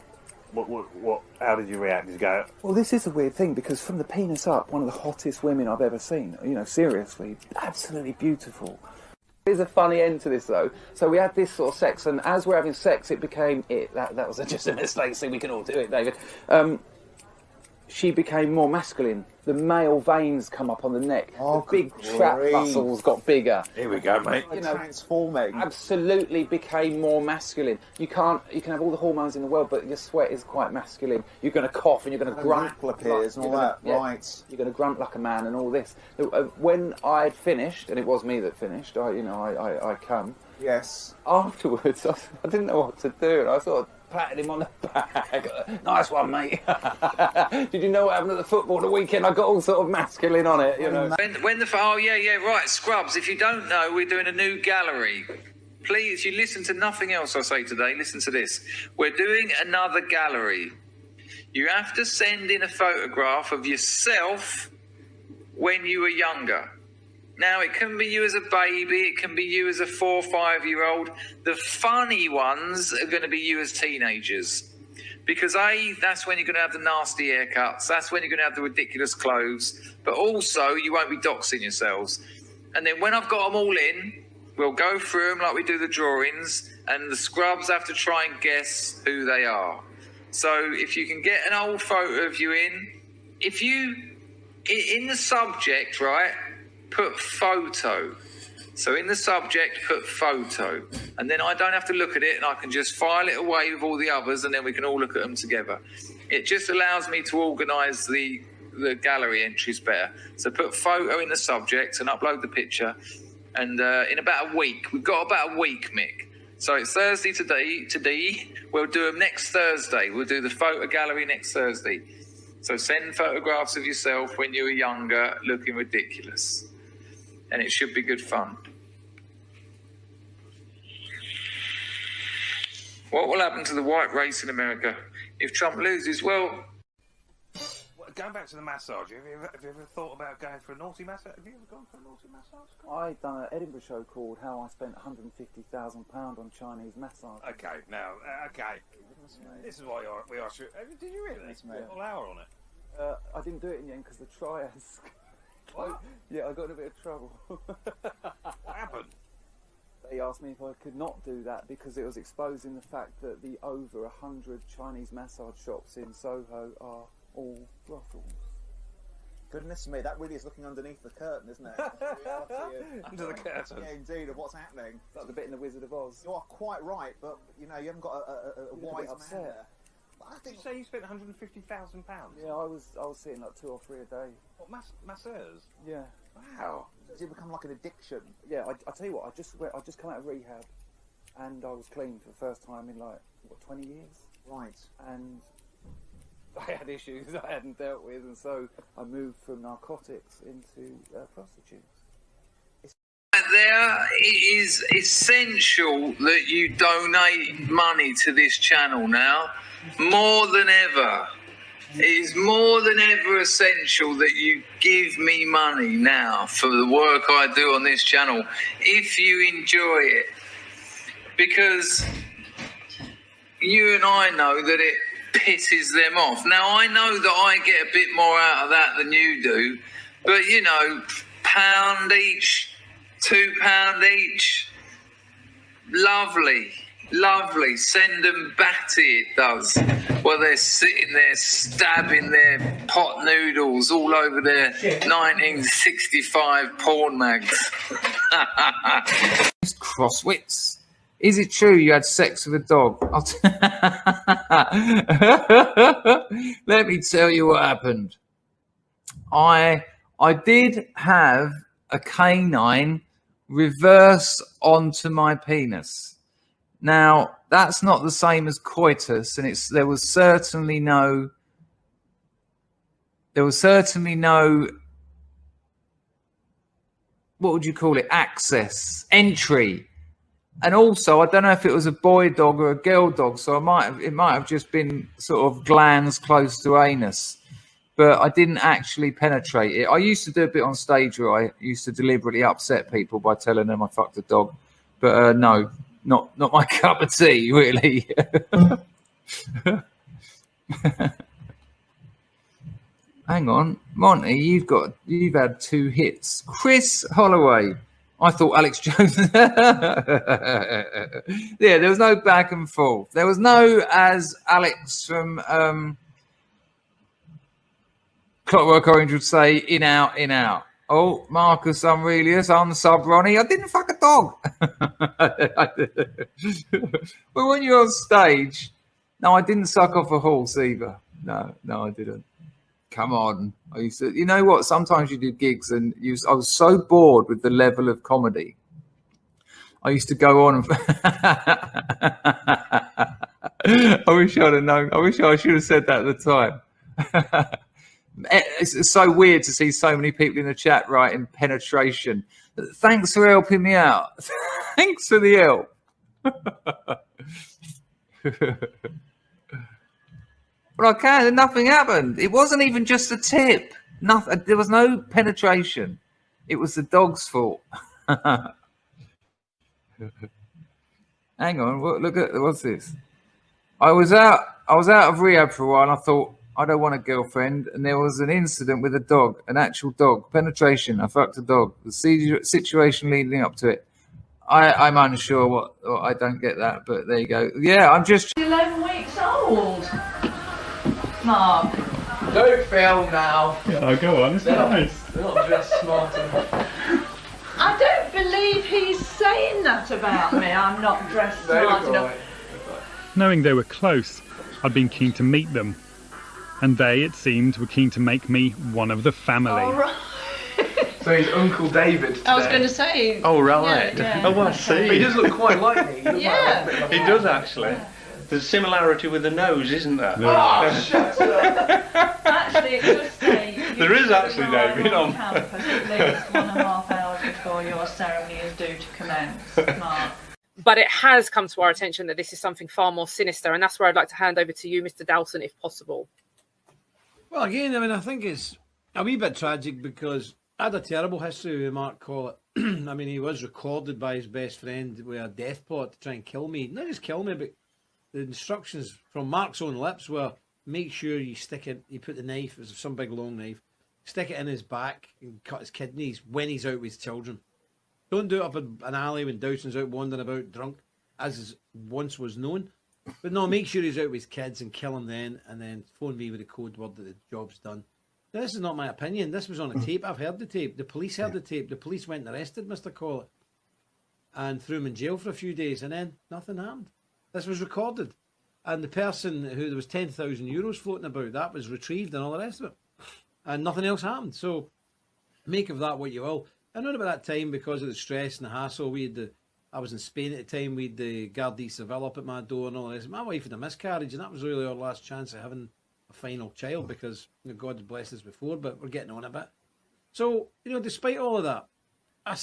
what? How did you react? Did you go? Well, this is a weird thing because from the penis up, one of the hottest women I've ever seen. Seriously, absolutely beautiful. There's a funny end to this though. So we had this sort of sex, and as we're having sex, it became it. That was just a mistake. So we can all do it, David. She became more masculine. The male veins come up on the neck. Oh, the big trap muscles got bigger. Here we go, mate. Transforming. Absolutely became more masculine. You can have all the hormones in the world, but your sweat is quite masculine. You're going to cough and you're going to grunt. Appears and all that. Right. You're going to grunt like a man and all this. When I'd finished, and it was me that finished, I come. Yes. Afterwards, I didn't know what to do, and I sort of patted him on the back. Nice one, mate. Did you know what happened at the football the weekend? I got all sort of masculine on it, Right, Scrubs, if you don't know, we're doing a new gallery. Please, you listen to nothing else I say today, listen to this. We're doing another gallery. You have to send in a photograph of yourself when you were younger. Now, it can be you as a baby, it can be you as a 4 or 5 year old. The funny ones are going to be you as teenagers. Because that's when you're going to have the nasty haircuts, that's when you're going to have the ridiculous clothes, but also you won't be doxing yourselves. And then when I've got them all in, we'll go through them like we do the drawings, and the Scrubs have to try and guess who they are. So if you can get an old photo of you in the subject, right, put photo. So in the subject, put photo. And then I don't have to look at it, and I can just file it away with all the others, and then we can all look at them together. It just allows me to organise the gallery entries better. So put photo in the subject and upload the picture. And in about a week, we've got about a week, Mick. So it's Thursday today. We'll do them next Thursday. We'll do the photo gallery next Thursday. So send photographs of yourself when you were younger, looking ridiculous. And it should be good fun. What will happen to the white race in America if Trump loses? Well, Going back to the massage, have you ever thought about going for a naughty massage? Have you ever gone for a naughty massage? I've done an Edinburgh show called How I Spent £150,000 on Chinese massage. Okay, now, this is why we are sure. Did you really? Yes, mate. A whole hour on it? I didn't do it in the end because the trials. What? Yeah, I got in a bit of trouble. What happened? They asked me if I could not do that because it was exposing the fact that the over 100 Chinese massage shops in Soho are all brothels. Goodness me, that really is looking underneath the curtain, isn't it? Under the curtain. Yeah, indeed, of what's happening. It's like the bit in The Wizard of Oz. You are quite right, but you haven't got a wise man there. Did you say you spent £150,000? Yeah, I was seeing like 2 or 3 a day. What, masseurs? Yeah. Wow. Does it become like an addiction? Yeah, I tell you what, I just come out of rehab, and I was clean for the first time in 20 years. Right. And I had issues I hadn't dealt with, and so I moved from narcotics into prostitutes. There, it is essential that you donate money to this channel now, more than ever. It is more than ever essential that you give me money now for the work I do on this channel, if you enjoy it. Because you and I know that it pisses them off. Now, I know that I get a bit more out of that than you do, but £1 each, £2 each, lovely, lovely. Send them batty, it does. While they're sitting there stabbing their pot noodles all over their 1965 porn mags. Crosswits. Is it true you had sex with a dog? Let me tell you what happened. I did have a canine reverse onto my penis. Now, that's not the same as coitus, and there was certainly no what would you call it, access, entry. And also, I don't know if it was a boy dog or a girl dog, so it might have just been sort of glands close to anus. But I didn't actually penetrate it. I used to do a bit on stage where I used to deliberately upset people by telling them I fucked a dog. But no, not my cup of tea, really. Hang on, Monty, you've had 2 hits. Chris Holloway. I thought Alex Jones. Yeah, there was no back and forth. There was no, as Alex from Clockwork Orange would say, in, out, in, out. Oh, Marcus Aurelius, I'm the sub Ronnie. I didn't fuck a dog. But when you're on stage, no, I didn't suck off a horse either. No, I didn't. Come on. I used to, you know what? Sometimes you do gigs and I was so bored with the level of comedy. I used to go on. I wish I'd have known. I wish I should have said that at the time. It's so weird to see so many people in the chat writing penetration. Thanks for helping me out. Thanks for the help. But I can't. Nothing happened. It wasn't even just a tip. Nothing. There was no penetration. It was the dog's fault. Hang on. Look at what's this? I was out of rehab for a while. And I thought I don't want a girlfriend, and there was an incident with a dog, an actual dog penetration. I fucked a dog. The situation leading up to it. I'm unsure what. I don't get that, but there you go. Yeah, I'm just 11 weeks old. Mark. Don't film now. Yeah, go on. It's nice. They're not dressed smart enough. I don't believe he's saying that about me. I'm not dressed smart enough. Knowing they were close, I'd been keen to meet them. And they, it seemed, were keen to make me one of the family. Oh, right. So he's Uncle David today. I was going to say. Oh, right. Yeah. Oh, I see. He does look quite like me. Yeah. He does, actually. There's a similarity with the nose, isn't there? Oh, shut up. Actually, it does say... There is actually, David. On campus at least 1.5 hours before your ceremony is due to commence, Mark. But it has come to our attention that this is something far more sinister, and that's where I'd like to hand over to you, Mr. Dowson, if possible. Well, again, I mean, I think it's a wee bit tragic because I had a terrible history with Mark Collett. I mean, he was recorded by his best friend with a death plot to try and kill me. Not just kill me, but the instructions from Mark's own lips were, make sure you stick it, you put the knife, it was some big long knife, stick it in his back and cut his kidneys when he's out with his children. Don't do it up an alley when Dowson's out wandering about drunk, as once was known. But no, make sure he's out with his kids and kill him then, and then phone me with the code word that the job's done. Now, this is not my opinion. This was on a tape. I've heard the tape. The police heard the tape. The police went and arrested Mr. Collett and threw him in jail for a few days, and then nothing happened. This was recorded. And the person who there was 10,000 euros floating about, that was retrieved and all the rest of it. And nothing else happened. So make of that what you will. I know about that time, because of the stress and the hassle, I was in Spain at the time, we had the Guardia Civil up at my door and all this. My wife had a miscarriage, and that was really our last chance of having a final child, because God had blessed us before, but we're getting on a bit. So, despite all of that, I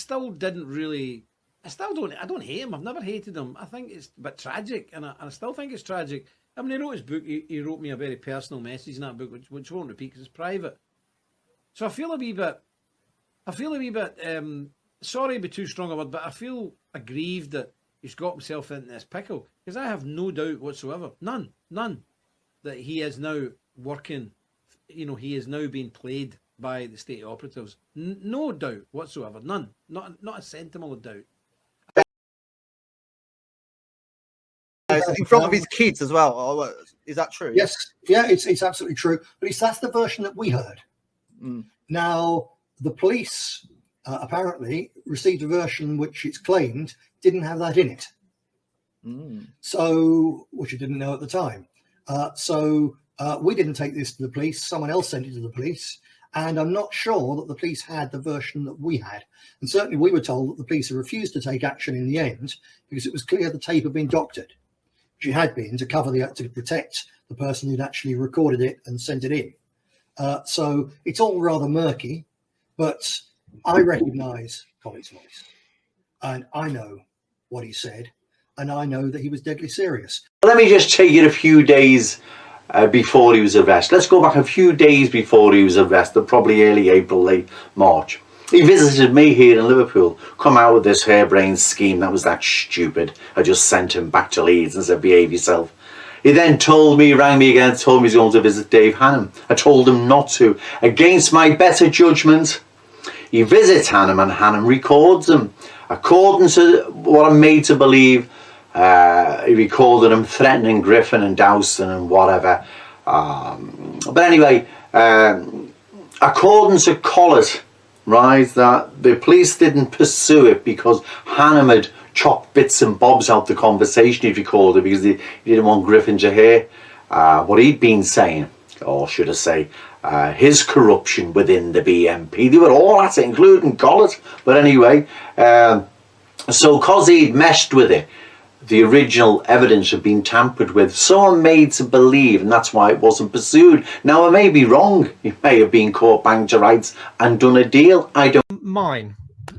don't hate him. I've never hated him. I think it's a bit tragic, and I still think it's tragic. I mean, he wrote his book, he wrote me a very personal message in that book, which I won't repeat because it's private. So I feel a wee bit, sorry to be too strong a word, but I feel aggrieved that he's got himself into this pickle, because I have no doubt whatsoever, none, that he is now working, he is now being played by the state operatives. No doubt whatsoever, none, not a sentiment of doubt. In front of his kids as well. Is that true? Yes, yeah, it's absolutely true. But that's the version that we heard. Now, the police apparently received a version which it's claimed didn't have that in it. So, which you didn't know at the time. So we didn't take this to the police. Someone else sent it to the police. And I'm not sure that the police had the version that we had. And certainly we were told that the police had refused to take action in the end because it was clear the tape had been doctored, which it had been to protect the person who'd actually recorded it and sent it in. So it's all rather murky, but I recognise Collett's voice, and I know what he said, and I know that he was deadly serious. Let me just take it a few days before he was arrested. Let's go back a few days before he was arrested, probably early April, late March. He visited me here in Liverpool, come out with this harebrained scheme that was that stupid. I just sent him back to Leeds and said, behave yourself. He then rang me again, told me he's going to visit Dave Hannam. I told him not to. Against my better judgment, he visits Hannam and Hannam records him. According to what I'm made to believe, he recorded him threatening Griffin and Dowson and whatever. But anyway, according to Collett, right, that the police didn't pursue it because Hannam had chopped bits and bobs out the conversation he'd recorded because he didn't want Griffin to hear what he'd been saying, or should I say, his corruption within the BNP. They were all at it, including Collett. But anyway, so because he'd messed with it, the original evidence had been tampered with. So I'm made to believe, and that's why it wasn't pursued. Now, I may be wrong. He may have been caught bang to rights and done a deal. I don't... Mine.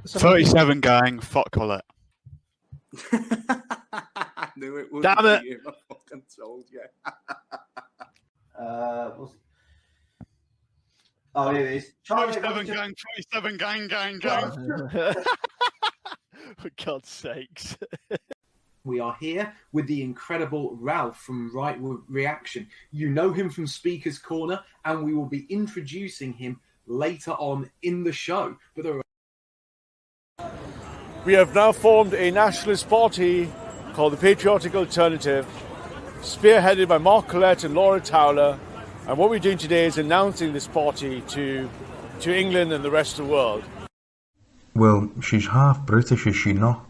37 gang, fuck Collett. I knew it would. Damn it. I fucking told you. Oh, here it is. 27 gang. For God's sakes. We are here with the incredible Ralph from Right Reaction. You know him from Speaker's Corner, and we will be introducing him later on in the show. But there are... We have now formed a nationalist party called the Patriotic Alternative, spearheaded by Mark Collett and Laura Towler. And what we're doing today is announcing this party to England and the rest of the world. Well, she's half British, is she not?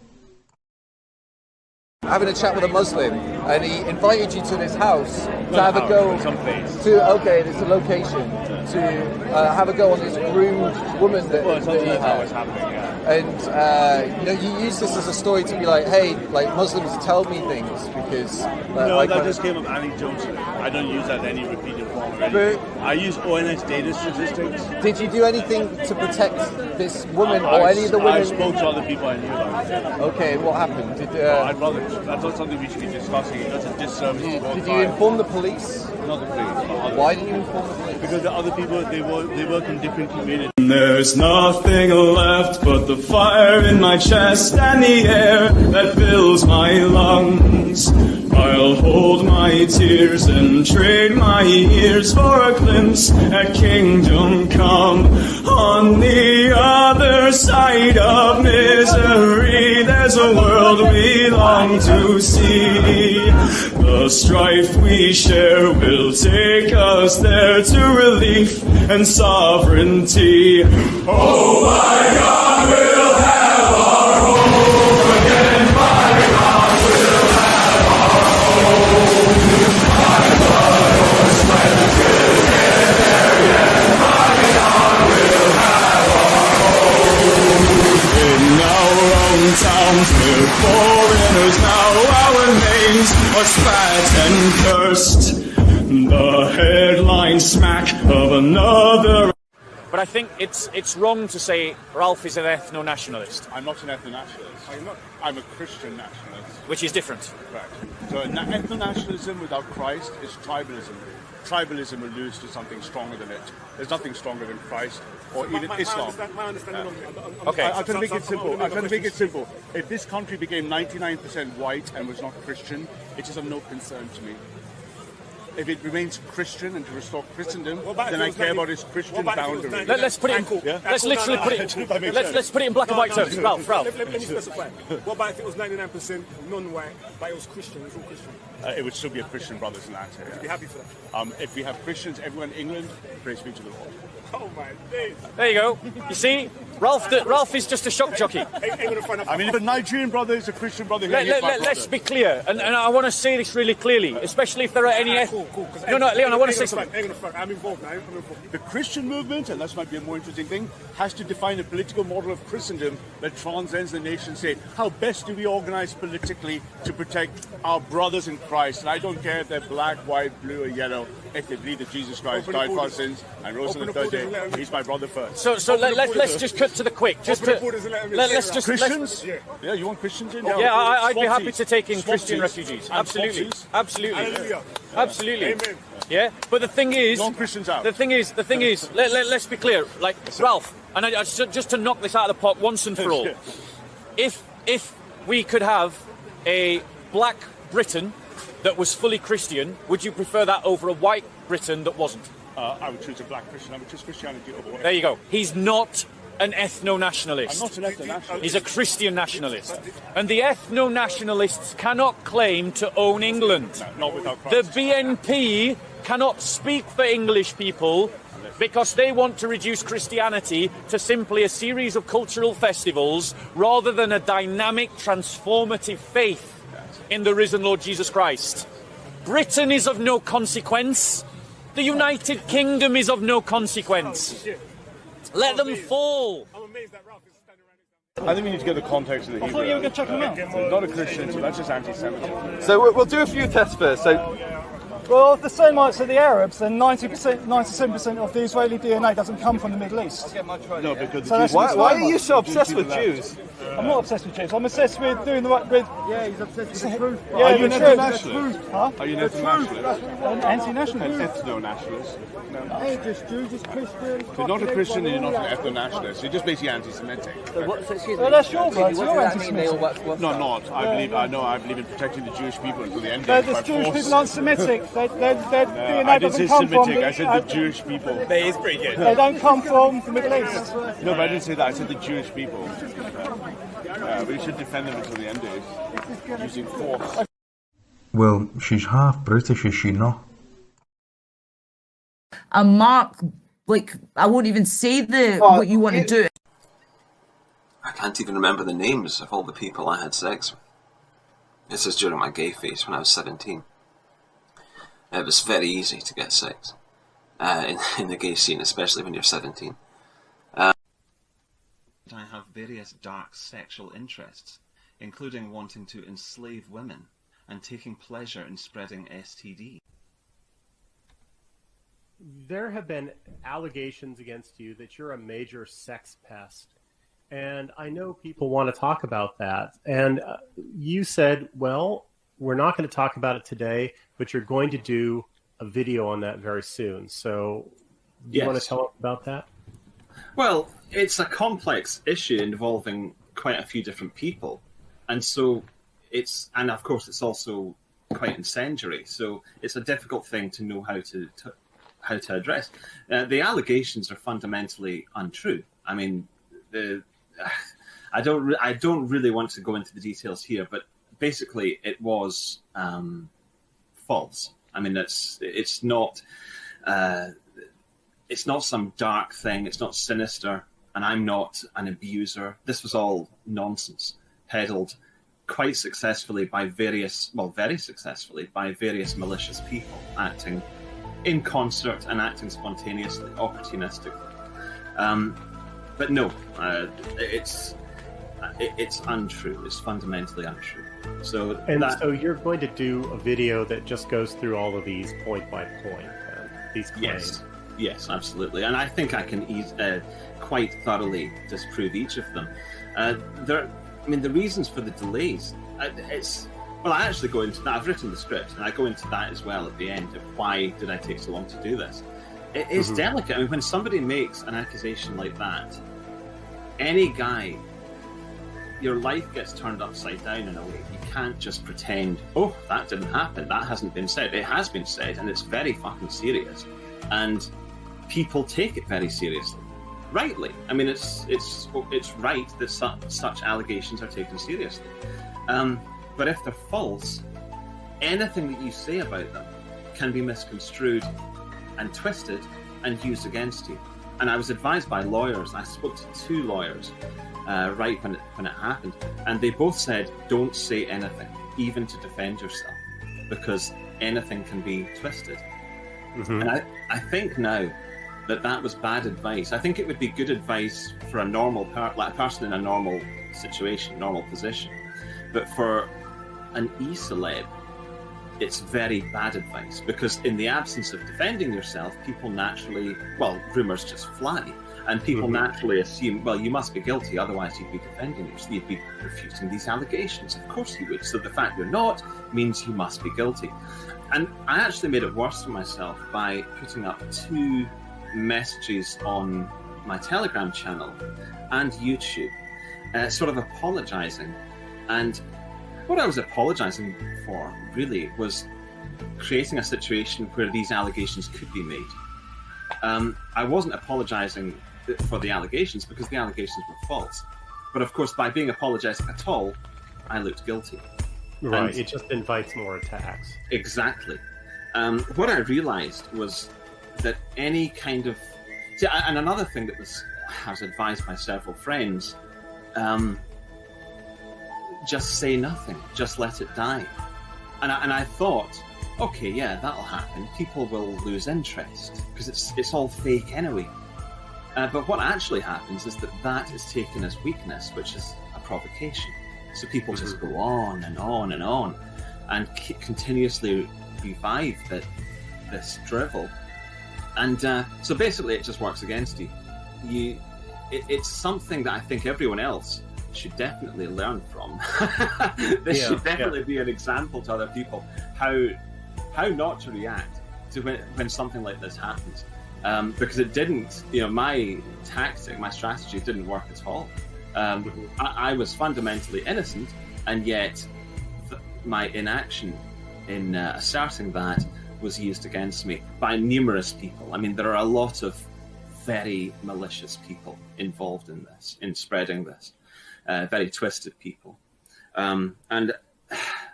Having a chat with a Muslim, and he invited you to this house to have a go. It's a location to have a go on this groomed woman that you had. And you use this as a story to be like, hey, like Muslims tell me things because. No, that just came up anecdotally. I don't use that in any repeated form. I use ONS data statistics. Did you do anything to protect this woman or any of the women? I spoke to other people I knew about it. Okay, what happened? I'd rather. That's not something we should be discussing. That's a disservice. Did you inform the police? Not the police. Why didn't you inform the police? Because the other people, they work in different communities. There's nothing left but the fire in my chest and the air that fills my lungs. I'll hold my tears and trade my ears for a glimpse at kingdom come. On the other side of misery, there's a world we long to see. The strife we share will take us there to relief and sovereignty. Oh my God, we'll have our home again. My God, we'll have our home. My blood or sweat will get there yet. My God, we'll have our home. In our own towns, we're foreigners now. Our names are spat and cursed. The headline smack of another. But I think it's wrong to say Ralph is an ethno-nationalist. I'm not an ethno-nationalist. I'm a Christian nationalist. Which is different. Right. So ethno-nationalism without Christ is tribalism. Tribalism will lose to something stronger than it. There's nothing stronger than Christ or even Islam. My understanding Okay, I'm going to make it simple. If this country became 99% white and was not Christian, it is of no concern to me. If it remains Christian and to restore Christendom, then I care about its Christian boundary. Let's put it in. Let's literally put it. Let's put it in black and white terms. Ralph. Let me specify. What about if it was 99% non-white, but it was Christian? It was all Christian. It would still be a Christian brothers and that. You'd be happy for that. If we have Christians everywhere in England, praise be to the Lord. Oh my days. There you go. You see, Ralph is just a shock jockey. I mean, if a Nigerian brother is a Christian brother, Let's be clear, and I want to say this really clearly, especially if there are any... Cool. No, Leon, I want to say something. I'm involved. The Christian movement, and this might be a more interesting thing, has to define a political model of Christendom that transcends the nation state. How best do we organize politically to protect our brothers in Christ? And I don't care if they're black, white, blue, or yellow, if they believe that Jesus Christ died for our sins and rose on the third day. He's my brother first. So let's just cut to the quick. Let's just Christians? Yeah, you want Christians in? Yeah, I'd be happy to take in Christian refugees. Absolutely. Amen. Yeah, but the thing is, non-Christians out. The thing is, let's be clear. Like Ralph, and I just to knock this out of the park once and for all, if we could have a black Britain that was fully Christian, would you prefer that over a white Britain that wasn't? I would choose a black Christian. I would choose Christianity over white. There you go. He's not an ethno-nationalist. I'm not an ethno-nationalist. He's a Christian nationalist. And the ethno-nationalists cannot claim to own England. No, not without Christ. The BNP cannot speak for English people because they want to reduce Christianity to simply a series of cultural festivals rather than a dynamic, transformative faith in the risen Lord Jesus Christ. Britain is of no consequence. The United Kingdom is of no consequence. Let them fall. I think we need to get the context of the Hebrew. I thought you were going to check them out. It's not a Christian, so that's just anti-Semitism. So we'll do a few tests first. So, Well, the Semites are the Arabs, then 97% of the Israeli DNA doesn't come from the Middle East. No, because So that's why are you so Jews obsessed to the with left. Jews? I'm not obsessed with Jews. I'm obsessed with doing the right. Yeah, he's obsessed with the truth. Yeah, Are you the an truth. ethno-nationalist? Huh? Are you an ethno-nationalist? An anti-nationalist. An ethno-nationalist? I ain't just Jews, just Christian. You're not a Christian and you're not an ethno-nationalist. You're just basically anti-Semitic. Well, that's your words. You're anti-Semitic. No, not. I believe in protecting the Jewish people until the end. The by Jewish force. people aren't Semitic. Their DNA I didn't doesn't say come from Semitic. I said the Jewish people. That is pretty good. They don't come from the Middle East. No, but I didn't say that. I said the Jewish people. We should defend them until the end days, using force. Well, she's half British, is she not? And Mark, like, I won't even say what you want to do. I can't even remember the names of all the people I had sex with. This is during my gay phase when I was 17. It was very easy to get sex in the gay scene, especially when you're 17. I have various dark sexual interests, including wanting to enslave women and taking pleasure in spreading STD. There have been allegations against you that you're a major sex pest. And I know people want to talk about that. And you said, well, we're not going to talk about it today, but you're going to do a video on that very soon. So do you want to tell us about that? Well, it's a complex issue involving quite a few different people. And so and of course it's also quite incendiary. So it's a difficult thing to know how to address. The allegations are fundamentally untrue. I mean, I don't really want to go into the details here, but basically it was false. I mean, it's not some dark thing. It's not sinister, and I'm not an abuser. This was all nonsense, peddled quite successfully by very successfully by various malicious people acting in concert and acting spontaneously, opportunistically. But no, it's untrue. It's fundamentally untrue. So you're going to do a video that just goes through all of these point by point, these claims. Yes, absolutely. And I think I can quite thoroughly disprove each of them. The reasons for the delays, I actually go into that. I've written the script, and I go into that as well at the end of why did I take so long to do this. It is delicate. I mean, when somebody makes an accusation like that, any guy, your life gets turned upside down in a way. You can't just pretend, oh, that didn't happen. That hasn't been said. It has been said, and it's very fucking serious. And people take it very seriously, rightly. I mean, it's right that such allegations are taken seriously. But if they're false, anything that you say about them can be misconstrued and twisted and used against you. and I was advised by lawyers. I spoke to 2 lawyers right when it happened, and they both said, don't say anything, even to defend yourself, because anything can be twisted. And I think now that was bad advice. I think it would be good advice for a normal like a person in a normal situation, normal position, but for an e-celeb, it's very bad advice, because in the absence of defending yourself, people naturally, well, rumours just fly, and people naturally assume, well, you must be guilty, otherwise you'd be defending yourself, you'd be refuting these allegations. Of course you would. So the fact you're not means you must be guilty. And I actually made it worse for myself by putting up 2 messages on my Telegram channel and YouTube, sort of apologising. And what I was apologising for, really, was creating a situation where these allegations could be made. I wasn't apologising for the allegations, because the allegations were false. But of course, by being apologetic at all, I looked guilty. Right, And it just invites more attacks. exactly. What I realised was that any kind of... See, and another thing that I was advised by several friends, just say nothing, just let it die. And I thought, okay, yeah, that'll happen. People will lose interest, because it's all fake anyway. But what actually happens is that is taken as weakness, which is a provocation. So people just go on and on and on, and continuously revive this drivel. And so basically it just works against you. It's something that I think everyone else should definitely learn from. This should definitely be an example to other people, how not to react to when something like this happens. Because it didn't, my tactic, my strategy didn't work at all. I was fundamentally innocent, and yet my inaction in asserting that was used against me by numerous people. I mean, there are a lot of very malicious people involved in this, in spreading this, very twisted people. And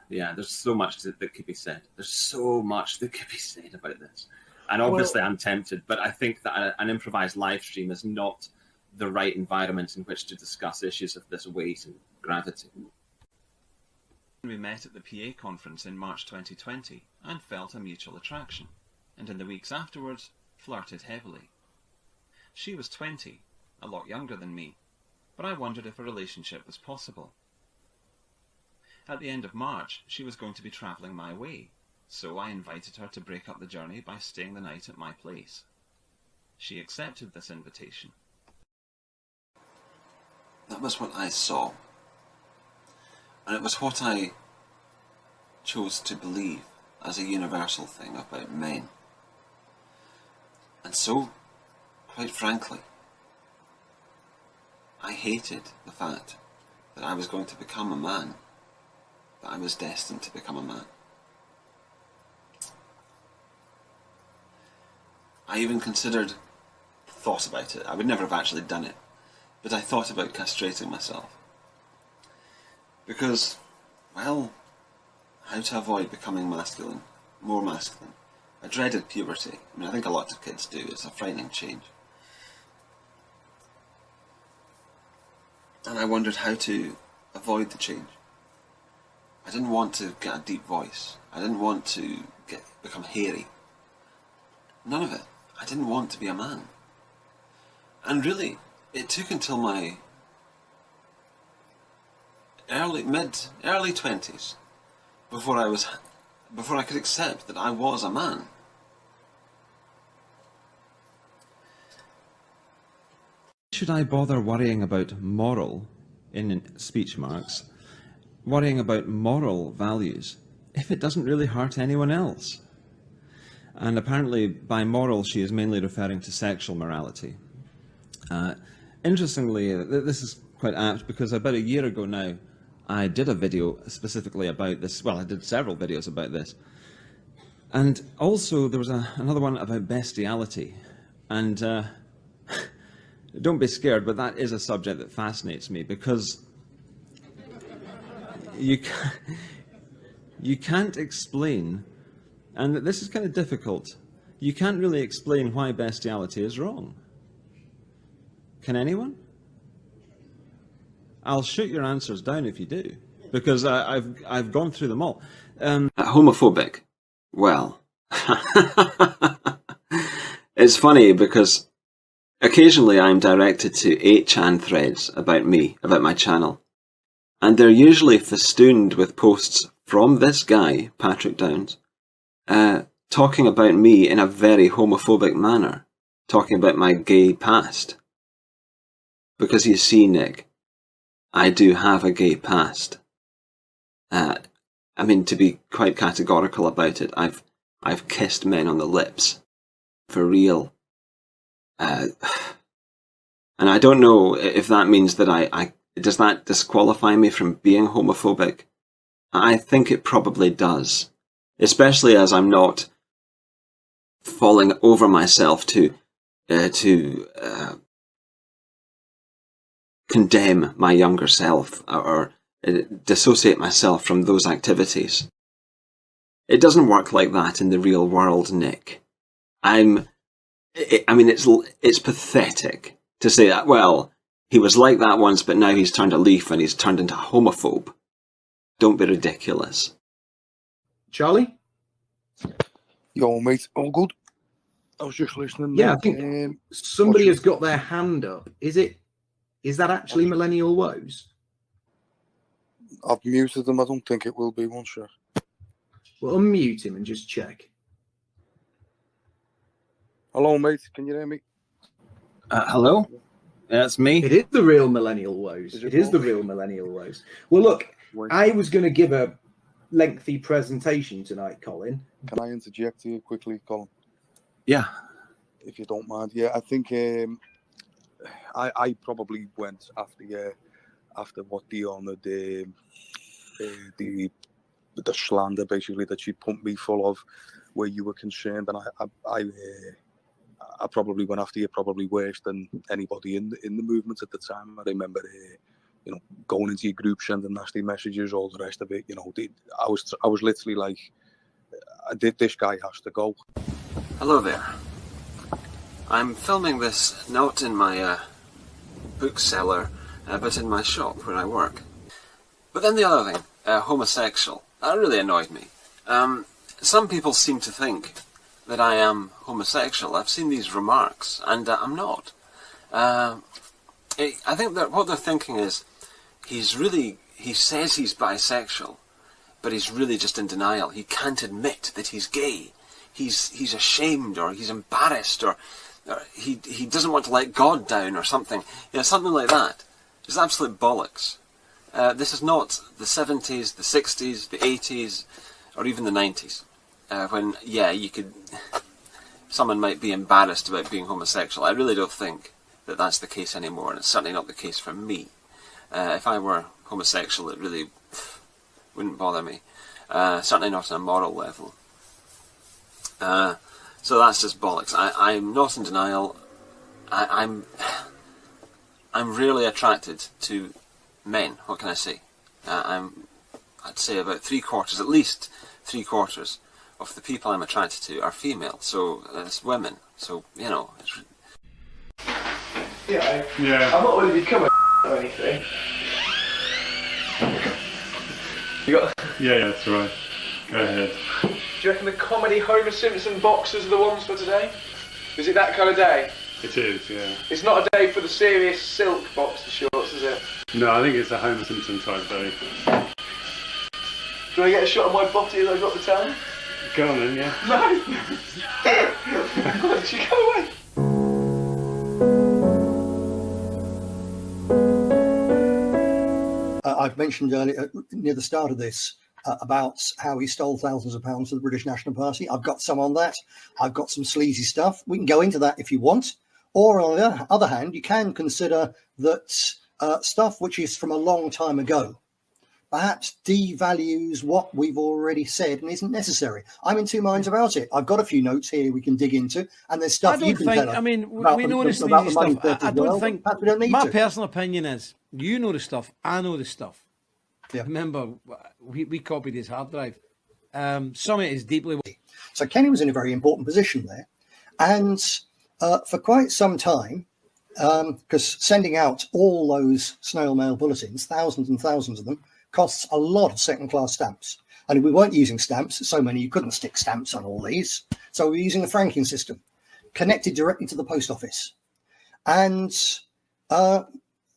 yeah, there's so much that could be said. There's so much that could be said about this. And obviously I'm tempted, but I think that an improvised live stream is not the right environment in which to discuss issues of this weight and gravity. We met at the PA conference in March 2020 and felt a mutual attraction, and in the weeks afterwards flirted heavily. She was 20, a lot younger than me, but I wondered if a relationship was possible. At the end of March, she was going to be travelling my way, so I invited her to break up the journey by staying the night at my place. She accepted this invitation. That was what I saw, and it was what I chose to believe as a universal thing about men. And so, quite frankly, I hated the fact that I was going to become a man, that I was destined to become a man. I even thought about it. I would never have actually done it, but I thought about castrating myself. Because, well, how to avoid becoming masculine, more masculine. I dreaded puberty. I mean, I think a lot of kids do. It's a frightening change. And I wondered how to avoid the change. I didn't want to get a deep voice. I didn't want to become hairy. None of it. I didn't want to be a man. And really, it took until my early 20s before I could accept that I was a man. Should I bother worrying about moral, in speech marks, worrying about moral values, if it doesn't really hurt anyone else? And apparently by moral she is mainly referring to sexual morality. Interestingly, this is quite apt because about a year ago now I did a video specifically about this. Well, I did several videos about this. And also there was another one about bestiality. And don't be scared, but that is a subject that fascinates me because you can't explain, and this is kind of difficult, you can't really explain why bestiality is wrong. Can anyone? I'll shoot your answers down if you do, because I've gone through them all. Homophobic? Well, it's funny because occasionally I'm directed to 8chan threads about me, about my channel, and they're usually festooned with posts from this guy, Patrick Downs, talking about me in a very homophobic manner, talking about my gay past. Because you see, Nick, I do have a gay past. I mean, to be quite categorical about it, I've kissed men on the lips, for real. And I don't know if that means that does that disqualify me from being homophobic? I think it probably does, especially as I'm not falling over myself to condemn my younger self or dissociate myself from those activities. It doesn't work like that in the real world, Nick. I mean, it's pathetic to say that, well, he was like that once, but now he's turned a leaf and he's turned into a homophobe. Don't be ridiculous. Charlie? Yo, mate, all good? I was just listening. Yeah, I think somebody has got their hand up. Is that actually Millennial Woes? I've muted them. I don't think it will be one, sure. Well, unmute him and just check. Hello, mate. Can you hear me? Hello? That's me. It is the real Millennial Woes. It is the real Millennial Woes. Well, look, I was going to give a lengthy presentation tonight, Colin. Can I interject here quickly, Colin? Yeah. If you don't mind. Yeah, I think I probably went after what Diona did, the slander basically that she pumped me full of, where you were concerned, and I probably went after you probably worse than anybody in the movement at the time. I remember, going into your group, sending nasty messages, all the rest of it. I was literally like, this guy has to go. Hello there. I'm filming this not in my bookseller, but in my shop where I work. But then the other thing, homosexual, that really annoyed me. Some people seem to think that I am homosexual. I've seen these remarks, and I'm not. I think that what they're thinking is, he says he's bisexual, but he's really just in denial. He can't admit that he's gay. He's ashamed, or he's embarrassed, or he doesn't want to let God down, or something. Something like that. It's absolute bollocks. This is not the 70s, the 60s, the 80s, or even the 90s. When, someone might be embarrassed about being homosexual. I really don't think that that's the case anymore, and it's certainly not the case for me. If I were homosexual, it really wouldn't bother me. Certainly not on a moral level. So that's just bollocks. I'm not in denial. I'm really attracted to men. What can I say? I'd say about at least three quarters of the people I'm attracted to are female. So it's women. So it's... Yeah. I'm not going to become a or anything. Yeah, that's right. Go ahead. Do you reckon the comedy Homer Simpson boxers are the ones for today? Is it that kind of day? It is, yeah. It's not a day for the serious silk boxer shorts, is it? No, I think it's a Homer Simpson type day. Do I get a shot of my body as I got the time? Go on then, yeah. No! Why did you go away? I've mentioned earlier, near the start of this, about how he stole thousands of pounds to the British National Party. I've got some on that. I've got some sleazy stuff. We can go into that if you want. Or on the other hand, you can consider that stuff which is from a long time ago perhaps devalues what we've already said and isn't necessary. I'm in two minds about it. I've got a few notes here we can dig into, and there's stuff you can tell us. I mean, we know this sleazy stuff. I don't think. Perhaps we don't need my to. personal opinion is, you know the stuff. I know the stuff. Yeah. Remember, we copied his hard drive. Some of it is deeply. So Kenny was in a very important position there, and for quite some time, because sending out all those snail mail bulletins, thousands and thousands of them, costs a lot of second-class stamps. And if we weren't using stamps, so many you couldn't stick stamps on all these. So we're using the franking system, connected directly to the post office. And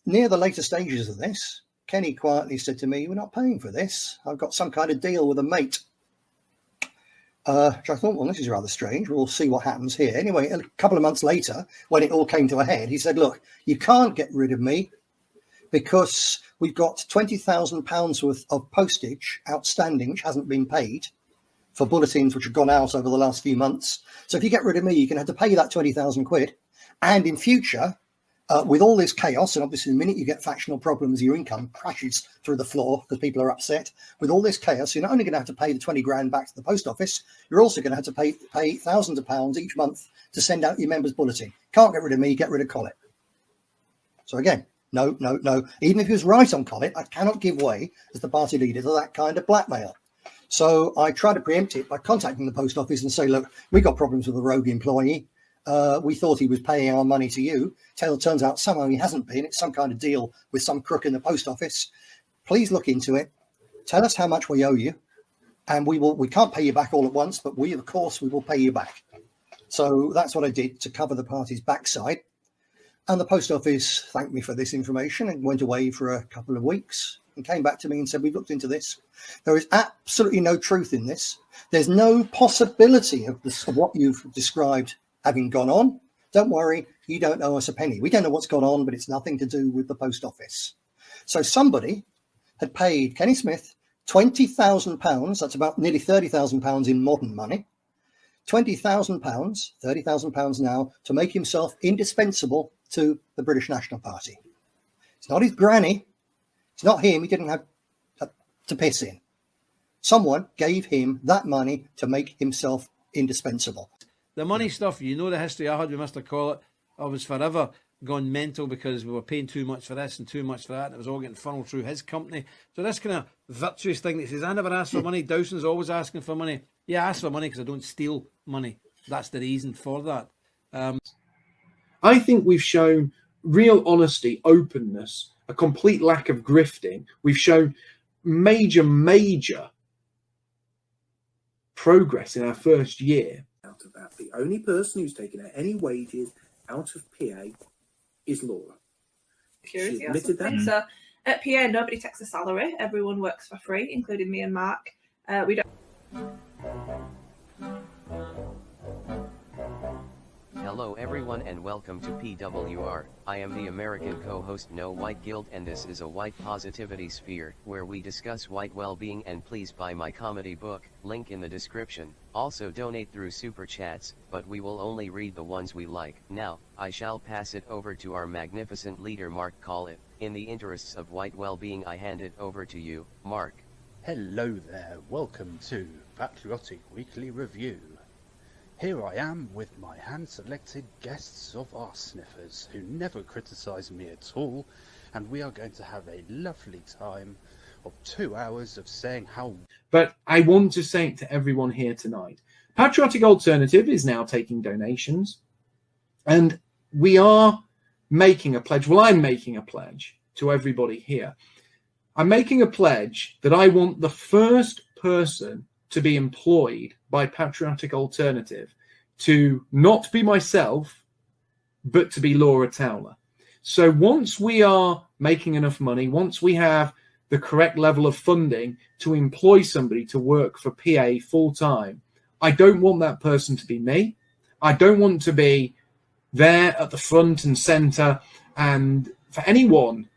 near the later stages of this, Kenny quietly said to me, "We're not paying for this. I've got some kind of deal with a mate." Which I thought, well, this is rather strange. We'll see what happens here. Anyway, a couple of months later, when it all came to a head, he said, "Look, you can't get rid of me because we've got £20,000 worth of postage outstanding, which hasn't been paid for bulletins which have gone out over the last few months. So if you get rid of me, you're going to have to pay that 20,000 quid. And in future, with all this chaos, and obviously the minute you get factional problems, your income crashes through the floor because people are upset. With all this chaos, you're not only going to have to pay the 20 grand back to the post office, you're also going to have to pay thousands of pounds each month to send out your members' bulletin. Can't get rid of me, get rid of Collett." So again, no. Even if he was right on Collett, I cannot give way as the party leader to that kind of blackmail. So I try to preempt it by contacting the post office and say, "Look, we got problems with a rogue employee. We thought he was paying our money to you. Turns out somehow he hasn't been. It's some kind of deal with some crook in the post office. Please look into it. Tell us how much we owe you. And we can't pay you back all at once, but we will pay you back." So that's what I did to cover the party's backside. And the post office thanked me for this information and went away for a couple of weeks and came back to me and said, "We've looked into this. There is absolutely no truth in this. There's no possibility of what you've described having gone on. Don't worry, you don't owe us a penny. We don't know what's gone on, but it's nothing to do with the post office." So somebody had paid Kenny Smith £20,000, that's about nearly £30,000 in modern money, £20,000, £30,000 now, to make himself indispensable to the British National Party. It's not his granny, it's not him, he didn't have to piss in. Someone gave him that money to make himself indispensable. The money stuff, you know the history I had with Mr. Collett. I was forever gone mental because we were paying too much for this and too much for that, and it was all getting funneled through his company. So this kind of virtuous thing that says, "I never asked for money," Dowson's always asking for money. Yeah, I ask for money because I don't steal money. That's the reason for that. I think we've shown real honesty, openness, a complete lack of grifting. We've shown major progress in our first year. Out of that, the only person who's taken any wages out of PA is Laura. She admitted that. So at PA, nobody takes a salary. Everyone works for free, including me and Mark. We don't. Hello everyone and welcome to PWR. I am the American co-host No White Guild, and this is a white positivity sphere where we discuss white well-being. And please buy my comedy book, link in the description. Also donate through super chats, but we will only read the ones we like. Now, I shall pass it over to our magnificent leader Mark Collett. In the interests of white well-being, I hand it over to you, Mark. Hello there, welcome to Patriotic Weekly Review. Here I am with my hand-selected guests of our sniffers, who never criticise me at all, and we are going to have a lovely time of 2 hours of saying how... But I want to say it to everyone here tonight. Patriotic Alternative is now taking donations, and we are making a pledge. Well, I'm making a pledge to everybody here. I'm making a pledge that I want the first person to be employed by Patriotic Alternative to not be myself, but to be Laura Towler. So once we are making enough money, once we have the correct level of funding to employ somebody to work for PA full time, I don't want that person to be me. I don't want to be there at the front and center and for anyone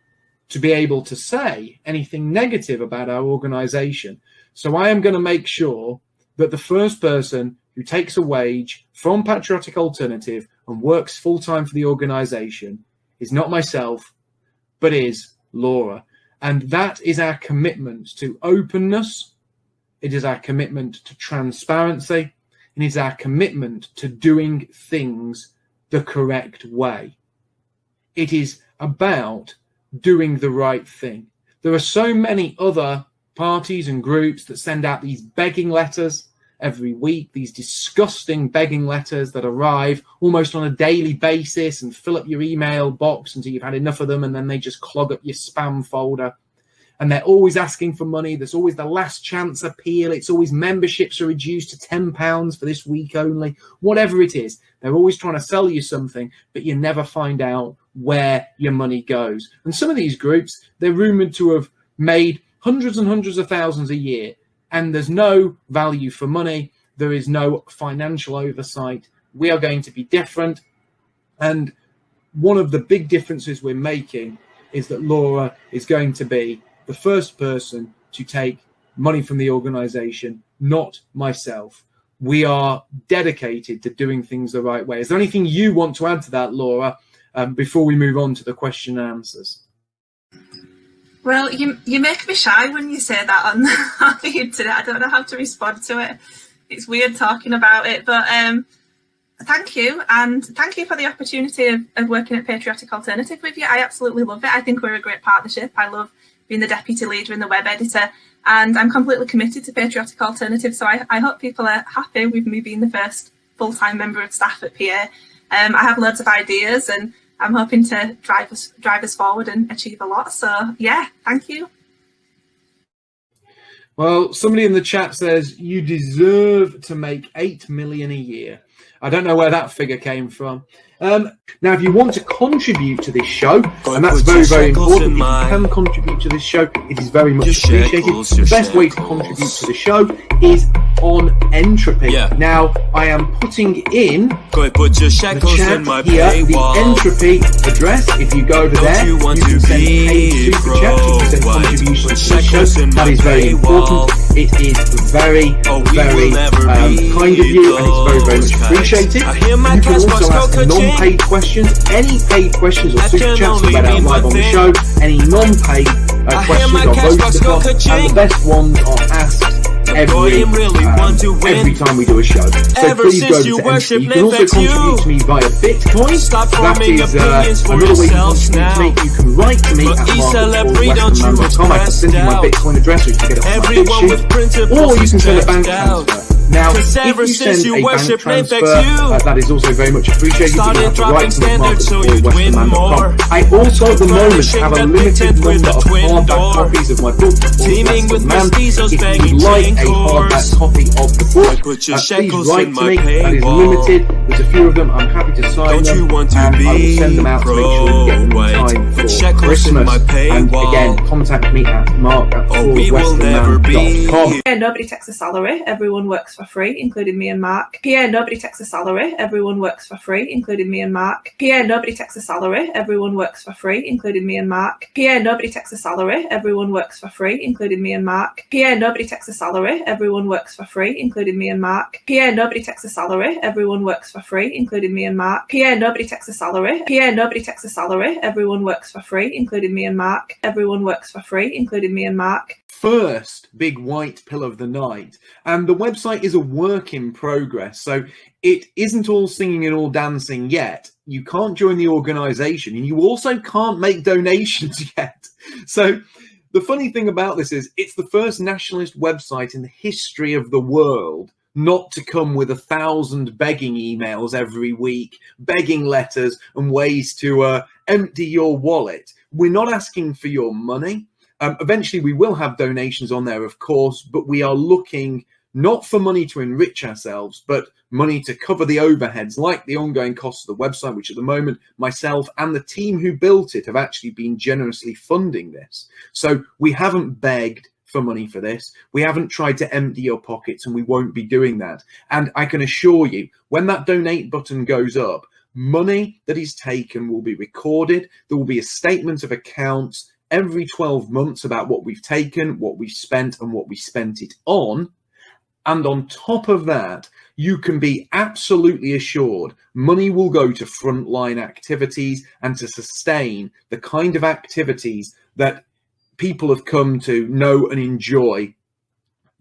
to be able to say anything negative about our organization. So I am going to make sure that the first person who takes a wage from Patriotic Alternative and works full-time for the organization is not myself, but is Laura. And that is our commitment to openness. It is our commitment to transparency. And it is our commitment to doing things the correct way. It is about doing the right thing. There are so many other parties and groups that send out these begging letters every week, these disgusting begging letters that arrive almost on a daily basis and fill up your email box until you've had enough of them, and then they just clog up your spam folder. And they're always asking for money. There's always the last chance appeal. It's always memberships are reduced to £10 for this week only. Whatever it is, they're always trying to sell you something, but you never find out where your money goes. And some of these groups, they're rumoured to have made hundreds and hundreds of thousands a year, and there's no value for money. There is no financial oversight. We are going to be different. And one of the big differences we're making is that Laura is going to be the first person to take money from the organisation, not myself. We are dedicated to doing things the right way. Is there anything you want to add to that, Laura, before we move on to the question and answers? Well, you make me shy when you say that on the internet. I don't know how to respond to it. It's weird talking about it, but thank you, and thank you for the opportunity of working at Patriotic Alternative with you. I absolutely love it. I think we're a great partnership. I love being the deputy leader and the web editor, and I'm completely committed to Patriotic Alternative, so I hope people are happy with me being the first full-time member of staff at PA. I have loads of ideas, and I'm hoping to drive us forward and achieve a lot. So yeah, thank you. Well, somebody in the chat says you deserve to make $8 million a year. I don't know where that figure came from. Now, if you want to contribute to this show, and that's very, very important, if you can contribute to this show, it is very much appreciated. The best way to contribute to the show is on Entropy. Now, I am putting in the chat here, the Entropy address. If you go over there, you can send a super chat, you can send contributions to the show. That is very important. It is very, very kind of you, and it's very, very much appreciated. You can also ask non-paid questions, any paid questions or super chats we read out live on the show, any non-paid questions are voted upon, and the best ones are asked every time we do a show. So please go to Entropy. You can also contribute to me via Bitcoin. That is another way to contribute to me. You can write to me at mark@westernman.com. I can send you my Bitcoin address, or you can get it on my BitChute, or you can send a bank transfer. Now, if you send a bank transfer, that is also very much appreciated. You have to write to mark@westernman.com. I also, at the moment, have a limited number of hardback copies of my book, Teaming with Man. If you would like a hardback copy of the book, please write to me. That is limited. There's a few of them. I'm happy to sign them, and I will send them out to make sure you get them in time for Christmas. And again, contact me at mark@westernman.com. Yeah, nobody takes a salary. Everyone works for free, including me and Mark. PA, nobody takes a salary. Everyone works for free, including me and Mark. PA, nobody takes a salary. Everyone works for free, including me and Mark. PA, nobody takes a salary. Everyone works for free, including me and Mark. PA, nobody takes a salary. Everyone works for free, including me and Mark. PA, nobody takes a salary. Everyone works for free, including me and Mark. PA, nobody takes a salary. PA, nobody takes a salary. Everyone works for free, including me and Mark. Everyone works for free, including me and Mark. First big white pill of the night, and the website is a work in progress, so it isn't all singing and all dancing yet. You can't join the organization, and you also can't make donations yet. So the funny thing about this is it's the first nationalist website in the history of the world not to come with 1,000 begging emails every week, begging letters and ways to empty your wallet. We're not asking for your money. Eventually, we will have donations on there, of course, but we are looking not for money to enrich ourselves, but money to cover the overheads, like the ongoing costs of the website, which at the moment, myself and the team who built it have actually been generously funding this. So we haven't begged for money for this. We haven't tried to empty your pockets, and we won't be doing that. And I can assure you, when that donate button goes up, money that is taken will be recorded. There will be a statement of accounts every 12 months about what we've taken, what we've spent, and what we spent it on. And on top of that, you can be absolutely assured money will go to frontline activities and to sustain the kind of activities that people have come to know and enjoy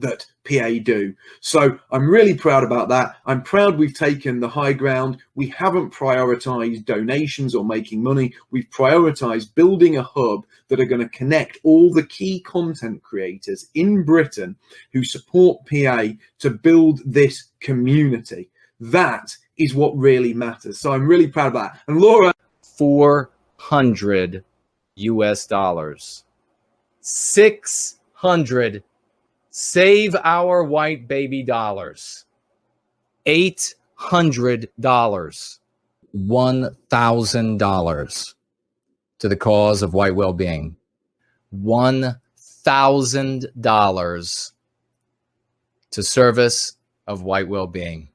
that PA do. So I'm really proud about that. I'm proud we've taken the high ground. We haven't prioritized donations or making money. We've prioritized building a hub that are going to connect all the key content creators in Britain who support PA to build this community. That is what really matters. So I'm really proud of that. And Laura, $400 US. 600 save our white baby dollars. $800. $1,000 to the cause of white well-being. $1,000 to service of white well-being.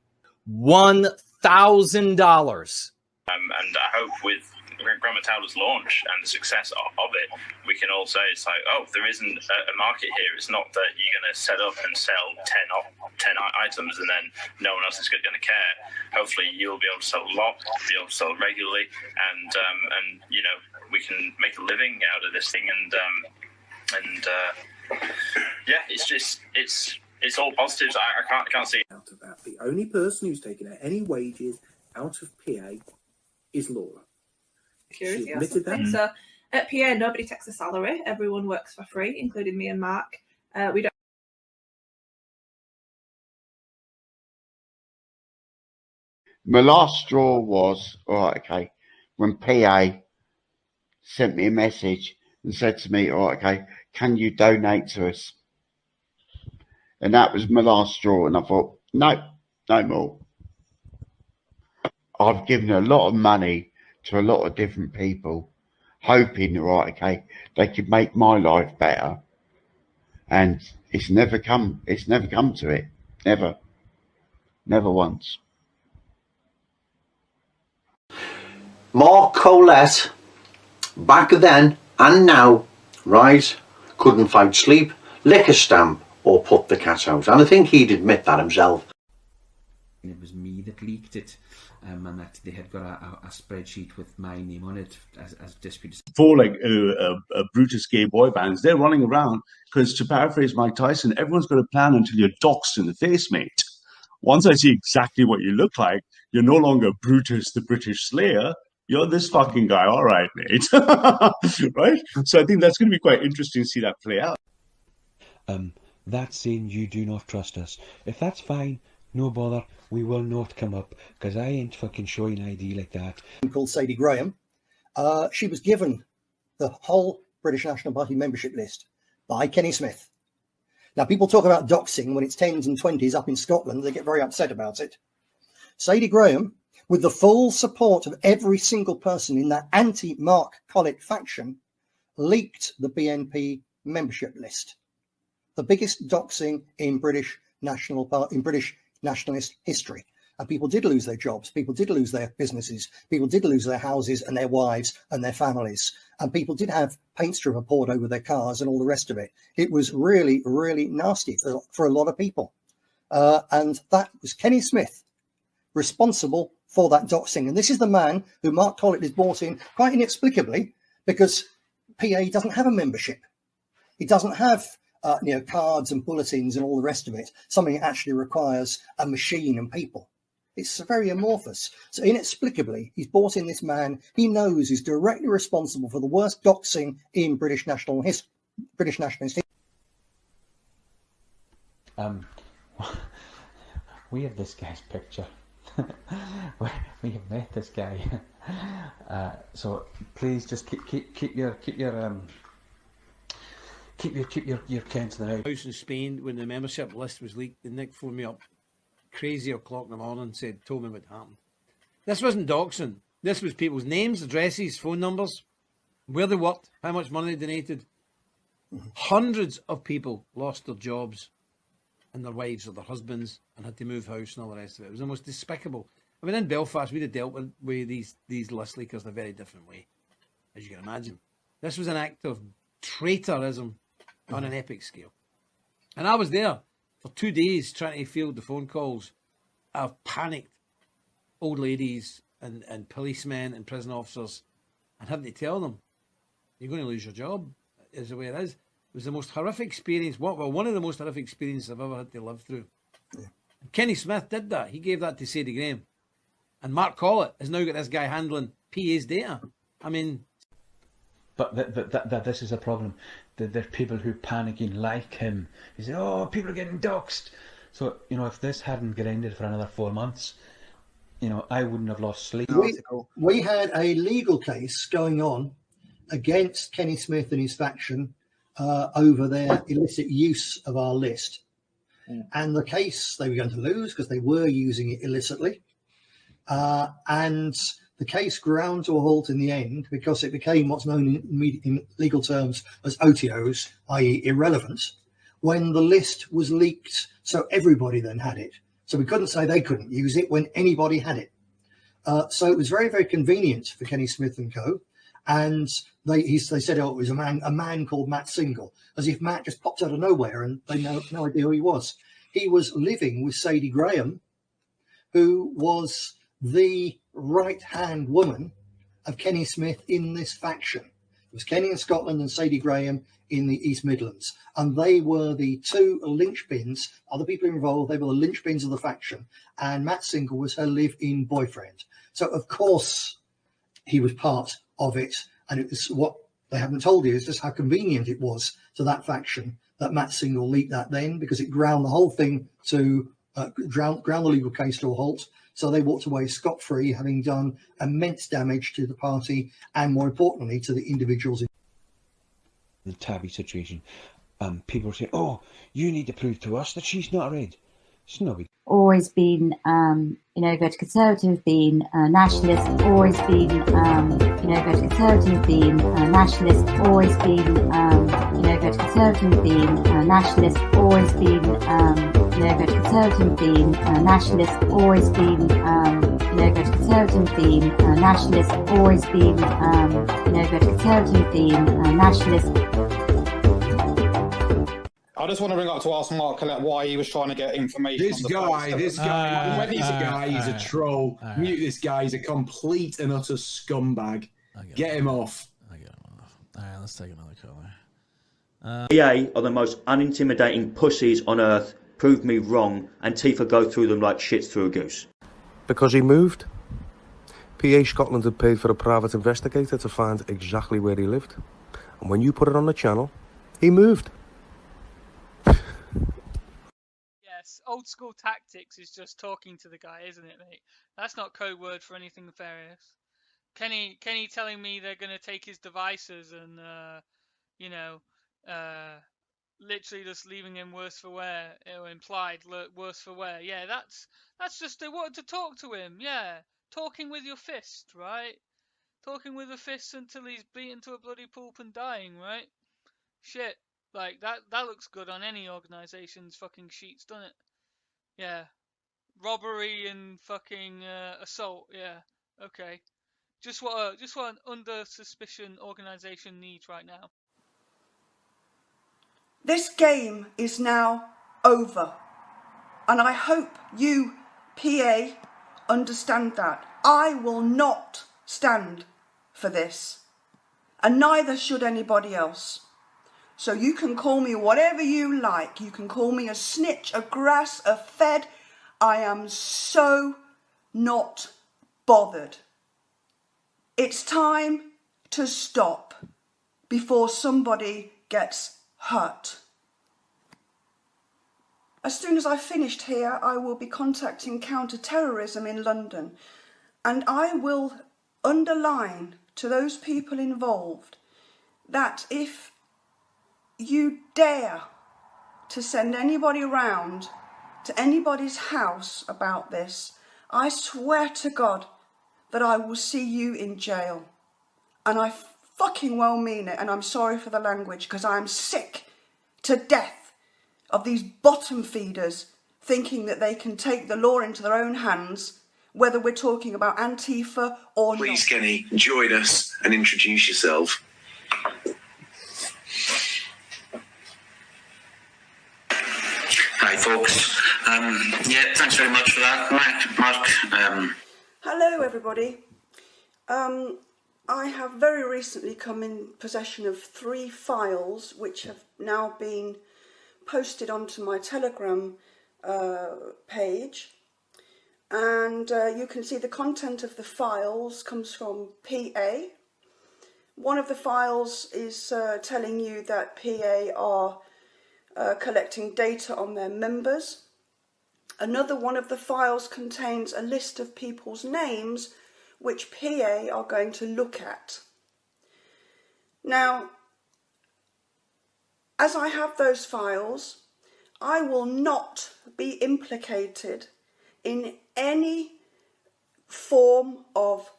$1,000. And I hope with Grandma Taylor's launch and the success of it, we can all say it's like, oh, there isn't a market here. It's not that you're going to set up and sell 10 items and then no one else is going to care. Hopefully you'll be able to sell a lot, be able to sell regularly, and you know, we can make a living out of this thing. And yeah, it's just it's all positives. I can't see out of that. The only person who's taken any wages out of PA is Laura. She admitted that. So at PA, nobody takes a salary. Everyone works for free, including me and Mark. We don't. My last straw was, all right, okay, when PA sent me a message and said to me, all right, okay, can you donate to us? And that was my last straw. And I thought, no, no more. I've given a lot of money to a lot of different people, hoping, right, okay, they could make my life better. And it's never come to it. Never once. Mark Collett, back then and now, right, couldn't find sleep, lick a stamp, or put the cat out. And I think he'd admit that himself. It was me that leaked it, and that they had got a spreadsheet with my name on it as disputes. For like Brutus gay boy bands, they're running around because, to paraphrase Mike Tyson, everyone's got a plan until you're doxed in the face, mate. Once I see exactly what you look like, you're no longer Brutus the British Slayer. You're this fucking guy, all right, mate. Right? So I think that's going to be quite interesting to see that play out. That's saying you do not trust us. If that's fine, no bother, we will not come up, because I ain't fucking showing ID like that. Called Sadie Graham. She was given the whole British National Party membership list by Kenny Smith. Now, people talk about doxing when it's 10s and 20s up in Scotland. They get very upset about it. Sadie Graham, with the full support of every single person in that anti-Mark Collett faction, leaked the BNP membership list. The biggest doxing in British nationalist history. And people did lose their jobs. People did lose their businesses. People did lose their houses and their wives and their families. And people did have paint stripper poured over their cars and all the rest of it. It was really, really nasty for a lot of people. And that was Kenny Smith responsible for that doxing. And this is the man who Mark Collett is brought in quite inexplicably, because PA doesn't have a membership. He doesn't have cards and bulletins and all the rest of it. Something that actually requires a machine and people. It's very amorphous. So inexplicably, he's brought in this man he knows is directly responsible for the worst doxing in British nationalist history. We have this guy's picture. We have met this guy. So please just keep your counts in the house in Spain when the membership list was leaked, and Nick phoned me up crazy o'clock in the morning and told me what happened. This wasn't doxing. This was people's names, addresses, phone numbers, where they worked, how much money they donated. Hundreds of people lost their jobs and their wives or their husbands and had to move house and all the rest of it. It was almost despicable. I mean, in Belfast, we'd have dealt with these list leakers in a very different way, as you can imagine. This was an act of traitorism on an epic scale. And I was there for 2 days trying to field the phone calls of panicked old ladies and policemen and prison officers, and having to tell them, you're going to lose your job, is the way it is. It was the most horrific experience, one of the most horrific experiences I've ever had to live through. Yeah. Kenny Smith did that. He gave that to Sadie Graham. And Mark Collett has now got this guy handling PA's data. I mean... But this is a problem. There's people who panicking like him. He said, oh, people are getting doxed. So, you know, if this hadn't grinded for another 4 months, you know, I wouldn't have lost sleep. We had a legal case going on against Kenny Smith and his faction over their illicit use of our list. And the case they were going to lose because they were using it illicitly. And the case ground to a halt in the end because it became what's known in legal terms as OTOs, i.e. irrelevant, when the list was leaked. So everybody then had it. So we couldn't say they couldn't use it when anybody had it. So it was very, very convenient for Kenny Smith and co. And they said, oh, it was a man called Matt Single, as if Matt just popped out of nowhere and they had no idea who he was. He was living with Sadie Graham, who was the right-hand woman of Kenny Smith in this faction. It was Kenny in Scotland and Sadie Graham in the East Midlands. And they were the two linchpins, other people involved, they were the linchpins of the faction. And Matt Single was her live-in boyfriend. So, of course, he was part of it. And it was what they haven't told you is just how convenient it was to that faction that Matt Single leaked that then, because it ground the whole thing to ground the legal case to a halt. So they walked away scot-free, having done immense damage to the party and, more importantly, to the individuals. The Tabby situation. People say, oh, you need to prove to us that she's not red. It's not. Always been, voted Conservative, been nationalist, always been, voted Conservative, been nationalist, always been, voted Conservative, been nationalist, always been, voted Conservative, been nationalist, always been, voted Conservative, been nationalist, always been, voted Conservative, been nationalist. I just want to ring up to ask Mark Collett why he was trying to get information. This guy, whether he's a guy, he's a troll. Mute this guy, he's a complete and utter scumbag. Get him off. All right, let's take another caller. PA are the most unintimidating pussies on earth. Prove me wrong. Antifa go through them like shits through a goose. Because he moved. PA Scotland had paid for a private investigator to find exactly where he lived. And when you put it on the channel, he moved. Yes, old school tactics is just talking to the guy, isn't it, mate? That's not code word for anything nefarious. Kenny telling me they're going to take his devices and, literally just leaving him worse for wear, or implied worse for wear. Yeah, that's just, they wanted to talk to him, yeah. Talking with your fist, right? Talking with a fist until he's beaten to a bloody pulp and dying, right? Shit. Like, that looks good on any organisation's fucking sheets, doesn't it? Yeah. Robbery and fucking assault, yeah. Okay. Just what an under suspicion organisation needs right now. This game is now over. And I hope you, PA, understand that. I will not stand for this. And neither should anybody else. So you can call me whatever you like. You can call me a snitch, a grass, a fed. I am so not bothered. It's time to stop before somebody gets hurt. As soon as I've finished here, I will be contacting counter-terrorism in London, and I will underline to those people involved that if you dare to send anybody around to anybody's house about this, I swear to God that I will see you in jail. And I fucking well mean it, and I'm sorry for the language, because I'm sick to death of these bottom feeders thinking that they can take the law into their own hands, whether we're talking about Antifa or not. Please, Kenny, join us and introduce yourself. Hi, folks. Thanks very much for that, Mark. Hello, everybody. I have very recently come in possession of 3 files which have now been posted onto my Telegram page, and you can see the content of the files comes from PA. One of the files is telling you that PA are collecting data on their members. Another one of the files contains a list of people's names which PA are going to look at. Now, as I have those files, I will not be implicated in any form of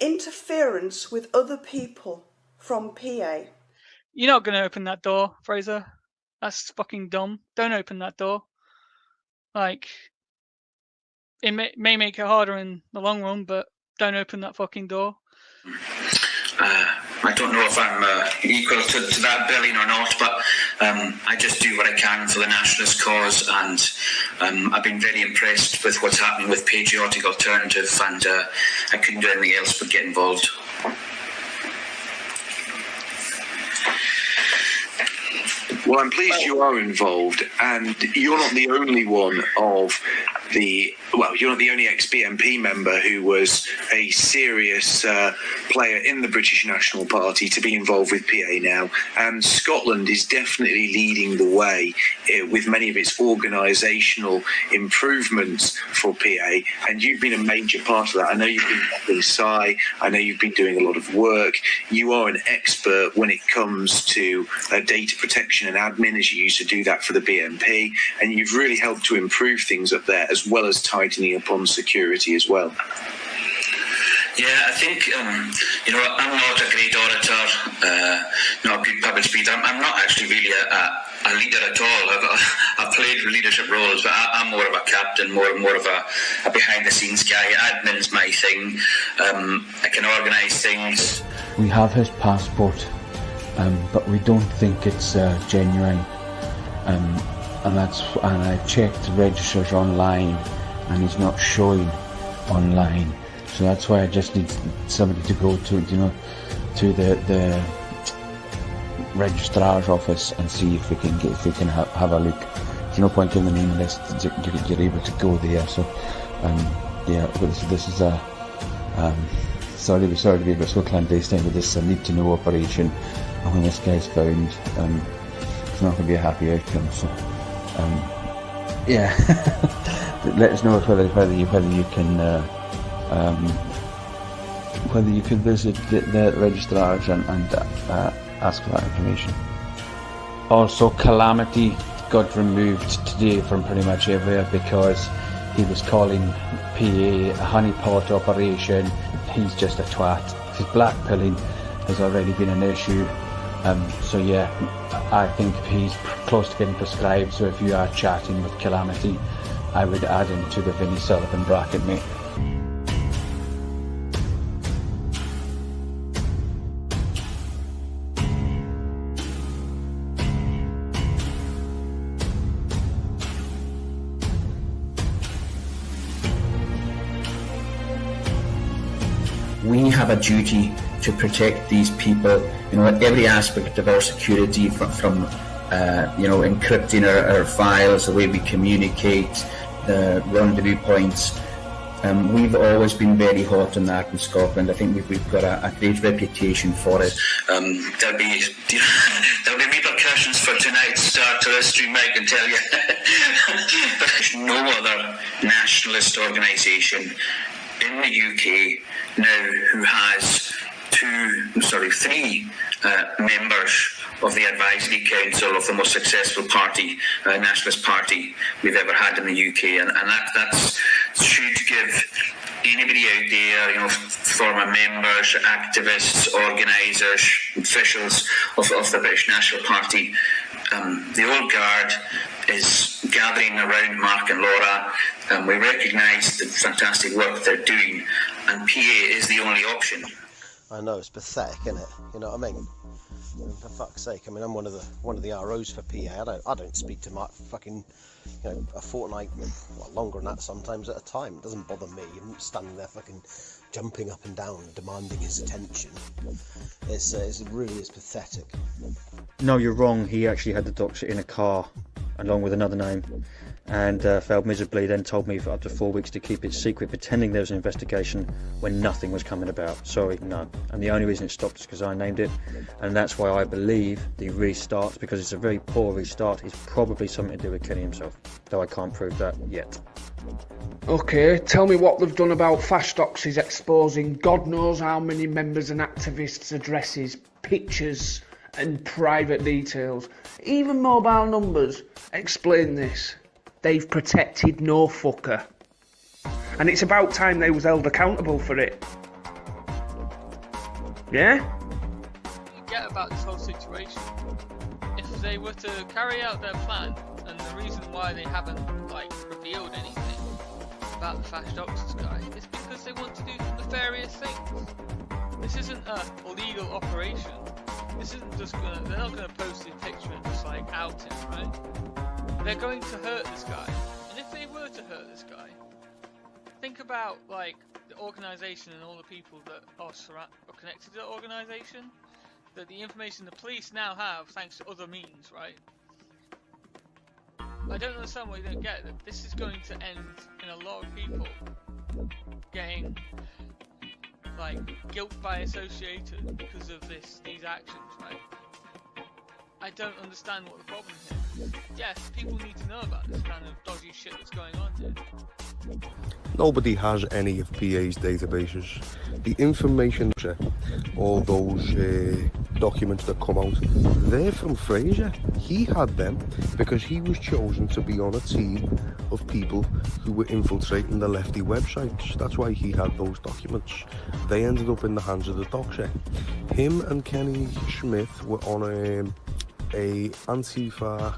interference with other people from PA. You're not going to open that door, Fraser. That's fucking dumb. Don't open that door. Like, it may make it harder in the long run, but don't open that fucking door. I don't know if I'm equal to that billing or not, but I just do what I can for the nationalist cause, and I've been very impressed with what's happening with Patriotic Alternative, and I couldn't do anything else but get involved. Well, I'm pleased you are involved, and you're not the only one of the, well, you're not the only ex-BNP member who was a serious player in the British National Party to be involved with PA now, and Scotland is definitely leading the way with many of its organisational improvements for PA, and you've been a major part of that. I know you've been helping Sai, I know you've been doing a lot of work. You are an expert when it comes to data protection and admin, as you used to do that for the BNP, and you've really helped to improve things up there, as well as tightening up on security as well. Yeah, I think, you know, I'm not a great orator, not a good public speaker. I'm not actually really a leader at all. I've played leadership roles, but I'm more of a captain, more of a behind-the-scenes guy. Admin's my thing. I can organise things. We have his passport, but we don't think it's genuine. And I checked registers online, and he's not showing online. So that's why I just need somebody to go to, you know, to the registrar's office and see if we can have a look. There's no point in the name list. You're able to go there. So yeah, but this is a sorry to be a bit so clandestine with this need to know operation. And when this guy's found, it's not going to be a happy outcome. So yeah, let us know whether you can. Whether you could visit the registrars and ask for that information. Also, Calamity got removed today from pretty much everywhere because he was calling PA a honeypot operation. He's just a twat. His blackpilling has already been an issue. So yeah, I think he's close to getting prescribed. So if you are chatting with Calamity, I would add him to the Vinnie Sullivan bracket, mate. We have a duty to protect these people, you know, at every aspect of our security, from you know, encrypting our files, the way we communicate, the rendezvous points. We've always been very hot on that in Scotland. I think we've got a great reputation for it. There'll be repercussions for tonight's start to this stream, I can tell you. But there's no other nationalist organisation in the UK now who has three members of the advisory council of the most successful party, nationalist party we've ever had in the UK, and that should give anybody out there, you know, former members, activists, organisers, officials of the British National Party, the old guard is gathering around Mark and Laura, and we recognise the fantastic work they're doing, and PA is the only option. I know, it's pathetic, isn't it? You know what I mean? For fuck's sake, I mean, I'm one of the ROs for PA. I don't speak to my fucking, a fortnight, well, longer than that sometimes at a time. It doesn't bother me. I'm standing there fucking jumping up and down, demanding his attention. It really is pathetic. No, you're wrong. He actually had the doctor in a car, along with another name, and failed miserably, then told me for up to 4 weeks to keep it secret, pretending there was an investigation when nothing was coming about. Sorry, no. And the only reason it stopped is because I named it, and that's why I believe the restart, because it's a very poor restart, is probably something to do with Kenny himself, though I can't prove that yet. Okay, tell me what they've done about Fashdox's exposing God knows how many members and activists' addresses, pictures and private details, even mobile numbers. Explain this. They've protected no fucker. And it's about time they was held accountable for it. Yeah? Forget about this whole situation. If they were to carry out their plan, and the reason why they haven't revealed anything about the Fashdox's guy is because they want to do nefarious things. This isn't a legal operation. This isn't just they're not gonna post this picture and just out him, right? They're going to hurt this guy. And if they were to hurt this guy, think about the organisation and all the people that are connected to the organisation, that the information the police now have thanks to other means, right? I don't understand why you don't get that this is going to end in a lot of people getting guilt by associated because of these actions, right? I don't understand what the problem is. Yes, people need to know about this kind of dodgy shit that's going on here. Nobody has any of PA's databases. The information, all those documents that come out, they're from Fraser. He had them because he was chosen to be on a team of people who were infiltrating the lefty websites. That's why he had those documents. They ended up in the hands of the doctor. Him and Kenny Smith were on a Antifa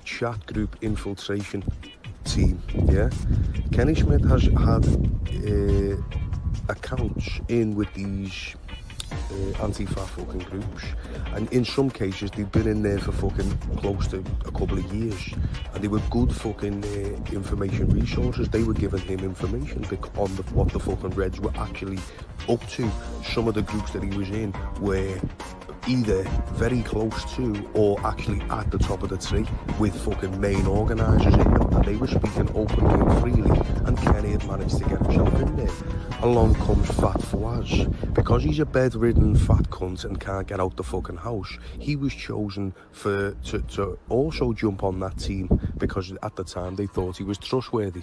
chat group infiltration team. Yeah, Kenny Smith has had accounts in with these Antifa fucking groups, and in some cases they've been in there for fucking close to a couple of years, and they were good fucking information resources. They were giving him information on what the fucking Reds were actually up to. Some of the groups that he was in were either very close to or actually at the top of the tree with fucking main organisers in them, and they were speaking openly and freely, and Kenny had managed to get himself in there. Along comes Fat Fawaz. Because he's a bedridden fat cunt and can't get out the fucking house, he was chosen to also jump on that team because at the time they thought he was trustworthy.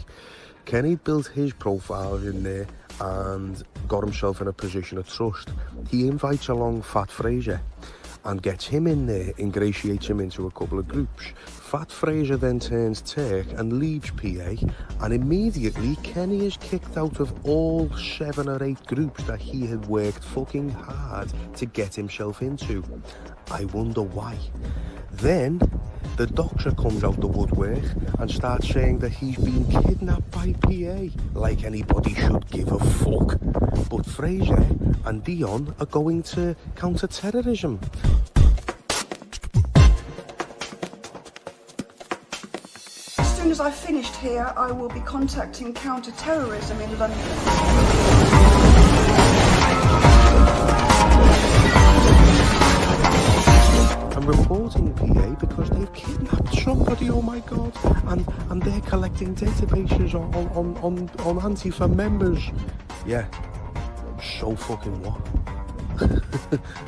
Kenny built his profile in there and got himself in a position of trust. He invites along Fat Fraser and gets him in there, ingratiates him into a couple of groups. Fat Fraser then turns Turk and leaves PA, and immediately Kenny is kicked out of all 7 or 8 groups that he had worked fucking hard to get himself into. I wonder why. Then the doctor comes out the woodwork and starts saying that he's been kidnapped by PA, like anybody should give a fuck. But Fraser and Dion are going to counter-terrorism. As soon as I've finished here, I will be contacting counter-terrorism in London. I'm reporting PA because they've kidnapped somebody, oh my god, and they're collecting databases on Antifa members. Yeah, so fucking what?